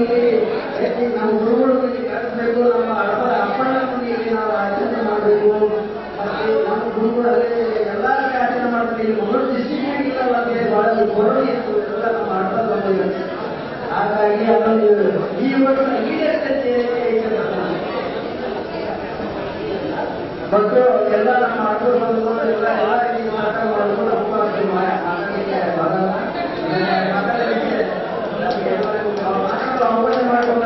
ಇಲ್ಲಿ ನಮ್ಮ ಗುರುಗಳೊಂದಿಗೆ ಕಲಿಸಬೇಕು, ನಮ್ಮ ಅಪ್ಪಣ್ಣನೊಂದಿಗೆ ನಾವು ಆಚರಣೆ ಮಾಡಬೇಕು. ಮತ್ತೆ ನಮ್ಮ ಗುರುಗಳಲ್ಲೇ ಎಲ್ಲರಿಗೂ ಆಚರಣೆ ಮಾಡಬೇಕು. ಇಲ್ಲಿ ಮಂಗಳೂರು ಡಿಸ್ಟ್ರಿಕ್ಟ್ ಇಲ್ಲಲ್ಲ, ಬಹಳ ಕೊರಡಿ ಎಲ್ಲ ನಮ್ಮ ಅರ್ಥ ಬಂದಿದೆ. ಹಾಗಾಗಿ ಅದನ್ನು ಈ ವರ್ಷ ಈಡೇರಿಕೆ ಮತ್ತು ಎಲ್ಲ ನಮ್ಮ ಅಡ್ಡೂರು ಬಂದು ಎಲ್ಲ ರೀತಿ ಮಾತಾಡ ಮಾಡಿಕೊಂಡು ಅವಕಾಶ ಮಾತಾಡಲಿಕ್ಕೆ ಬರಲ್ಲ. ಮಾತಾಡಲಿಕ್ಕೆ ಅವಕಾಶ ಮಾಡಿಕೊಂಡ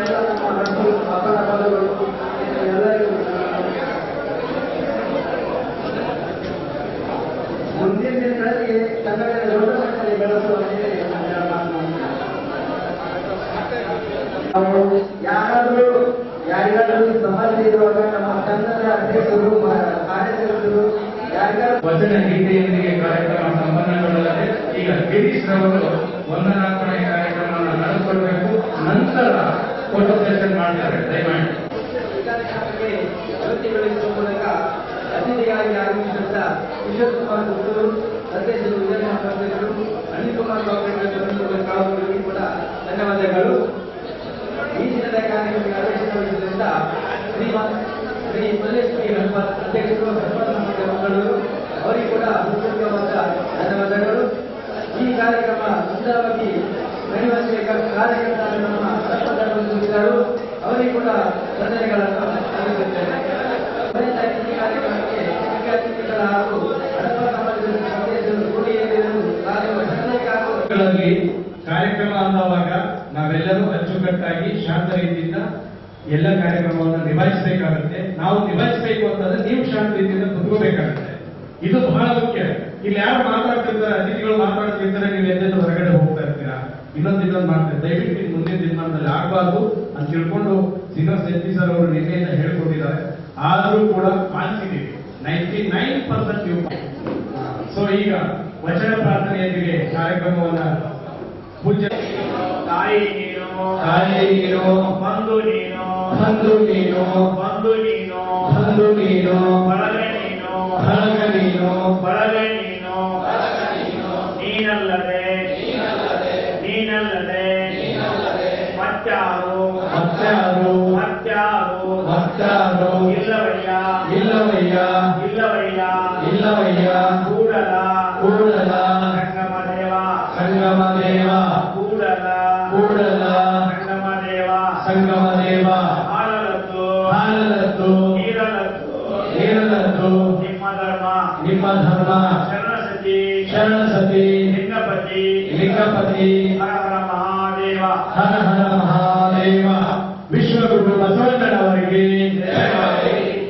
ಎಲ್ಲ ನಮ್ಮ ಅಡ್ಡೂರು ಅಪ್ಪನ ಪದಗಳು ಎಲ್ಲರಿಗೂ ಮುಂದಿನ ದಿನಗಳಲ್ಲಿ ಕನ್ನಡ ದೊಡ್ಡ ಮಟ್ಟದಲ್ಲಿ ಬೆಳೆಸುವಂತೆ ನಾವು ಯಾರಿಗಾದ್ರೂ ಸಮಸ್ಯೆ ಇರುವಾಗ ನಮ್ಮ ಸಂಘದ ಅಧ್ಯಕ್ಷರು ಕಾರ್ಯದರ್ಶಿಗಳು ಯಾರಿಗಾದ್ರೂ ವಚನ ಗೀತೆಯೊಂದಿಗೆ ಕಾರ್ಯಕ್ರಮ ಸಂಪನ್ನಗೊಳ್ಳಲಿದೆ. ಈಗ ಗಿರೀಶ್ ರವರು ವಂದನಾರ್ಪಣೆ ಕಾರ್ಯಕ್ರಮವನ್ನು ನಡೆಸಿಕೊಳ್ಬೇಕು. ನಂತರ ಫೋಟೋ ಸೆಷನ್ ಮಾಡ್ತಾರೆ. ದಯಮಾಡಿ ಅಗತ್ಯಗೊಳಿಸುವ ಮೂಲಕ ಅತಿಥಿಯಾಗಿ ಆಗಮಿಸಿದ ಕಿಶೋರ್ ಕುಮಾರ್ ಗುಪ್ತರು, ಅಧ್ಯಕ್ಷರು ವಿಜಯಕುಮಾರ್ ಅಧ್ಯಕ್ಷರು, ಅನಿಲ್ ಕುಮಾರ್ ಕಾವೂರಿಗೆ ಕೂಡ ಧನ್ಯವಾದಗಳು. ಈ ದಿನದ ಕಾರ್ಯಕ್ರಮಕ್ಕೆ ಅಧ್ಯಕ್ಷತೆವಹಿಸಿದ ಶ್ರೀ ಮಲ್ಲೇಶ್ವರಿ ಹನುಮಂತ್ ಅಧ್ಯಕ್ಷರು ಮಂಗಳೂರು, ಅವರಿಗೆ ಕೂಡ ಹೃತ್ಪೂರ್ವಕವಾದ ಧನ್ಯವಾದಗಳು. ಈ ಕಾರ್ಯಕ್ರಮ ಸುಂದರವಾಗಿ ನಡೆಯುವಂತೆ ಕಾರ್ಯಕರ್ತರ ನಮ್ಮ ಹನುಮಂತರು ಅವರಿಗೆ ಕೂಡ ವಂದನೆಗಳನ್ನು ಸಲ್ಲಿಸುತ್ತೇನೆ. ಈ ಕಾರ್ಯಕ್ರಮಕ್ಕೆ ಮುಖ್ಯ ಅತಿಥಿಗಳ ಹಾಗೂ ಹಡಪ ಸಮಾಜದ ಸದಸ್ಯರು ಕೂಡಿಯಲ್ಲಿರಲು ಕಾರ್ಯಕ್ರಮ ಅಂದವಾಗ ನಾವೆಲ್ಲರೂ ಅಚ್ಚುಕಟ್ಟಾಗಿ ಶಾಂತ ರೀತಿಯಿಂದ ಎಲ್ಲ ಕಾರ್ಯಕ್ರಮವನ್ನು ನಿಭಾಯಿಸಬೇಕಾಗುತ್ತೆ. ನಾವು ನಿಭಾಯಿಸಬೇಕು ಅಂತಂದ್ರೆ ನೀವು ಶಾಂತ ರೀತಿಯಿಂದ ಕುತ್ಕೋಬೇಕಾಗುತ್ತೆ. ಇದು ಬಹಳ ಮುಖ್ಯ. ಇಲ್ಲಿ ಯಾರು ಮಾತಾಡ್ತಿರ್ತಾರೆ, ಅತಿಥಿಗಳು ಮಾತಾಡ್ತಿರ್ತಾರೆ, ನೀವು ಎಲ್ಲೆಲ್ಲೂ ಹೊರಗಡೆ ಹೋಗ್ತಾ ಇರ್ತೀರಾ, ಇನ್ನೊಂದು ಮಾಡ್ತಾರೆ. ದಯವಿಟ್ಟು ಇದು ಮುಂದಿನ ದಿನಮಾನದಲ್ಲಿ ಆಗಬಾರ್ದು ಅಂತ ತಿಳ್ಕೊಂಡು ಶ್ರೀನಿವಾಸ್ ಎತ್ತಿ ಸರ್ ಅವರು ನಿನ್ನೆಯಿಂದ ಹೇಳ್ಕೊಟ್ಟಿದ್ದಾರೆ. ಆದರೂ ಕೂಡ ಪಾಲಿಸಿದ್ದೀವಿ 99%. ಸೊ ಈಗ ವಚನ ಪ್ರಾರ್ಥನೆಯೊಂದಿಗೆ ಕಾರ್ಯಕ್ರಮವನ್ನ ಪೂಜ್ಯ ತಾಯಿ ನೀನು, ತಾಯಿ ನೀನು, ಬಂಧು ನೀನು, ಬಂಧು ನೀನು, ಬಂಧು ನೀನು, ಬಂಧು ನೀನು, ಬಳಗ ನೀನು, ಬಳಗ ನೀನು, ಬಳಗ ನೀನು, ನೀನಲ್ಲದೆ ನೀನಲ್ಲದೆ ಮತ್ತಾರು ಮತ್ತಾರು ಮತ್ತಾರು ಮತ್ತಾರು ಇಲ್ಲವಯ್ಯ ಇಲ್ಲವಯ್ಯ ಇಲ್ಲವಯ್ಯ ಇಲ್ಲವಯ್ಯ ಕೂಡಲ ಕೂಡಲ ಸಂಗಮ ದೇವ ಸಂಗಮ ದೇವ ಕೂಡಲ ಕೂಡಲ ಸಂಗಮ ದೇವ ಸಂಗಮ ದೇವ ಹಾಲಲತ್ತು ಹಾಲಲತ್ತು ನೀರಲತ್ತು ನೀರಲತ್ತು ನಿಮ್ಮ ಧರ್ಮ ನಿಮ್ಮ ಧರ್ಮ ಶರಣಸತಿ ಶರಣಸತಿ ಲಿಂಗಪತಿ ಲಿಂಗಪತಿ ಹರ ಹರ ಮಹಾದೇವ ಹರ ಹರ ಮಹಾದೇವ. ವಿಶ್ವಗುರು ಬಸವಣ್ಣನವರಿಗೆ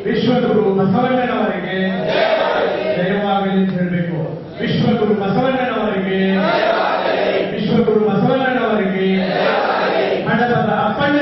ವಿಶ್ವಗುರು ಬಸವಣ್ಣನವರಿಗೆ ಜಯವಾಗಲಿ ಅಂತ ಹೇಳಬೇಕು. ವಿಶ್ವಗುರು ಬಸವಣ್ಣನವರಿಗೆ ವಿಶ್ವಗುರು ಬಸವಣ್ಣನವರಿಗೆ ಮಠದ ಅಪ್ಪಣ್ಣ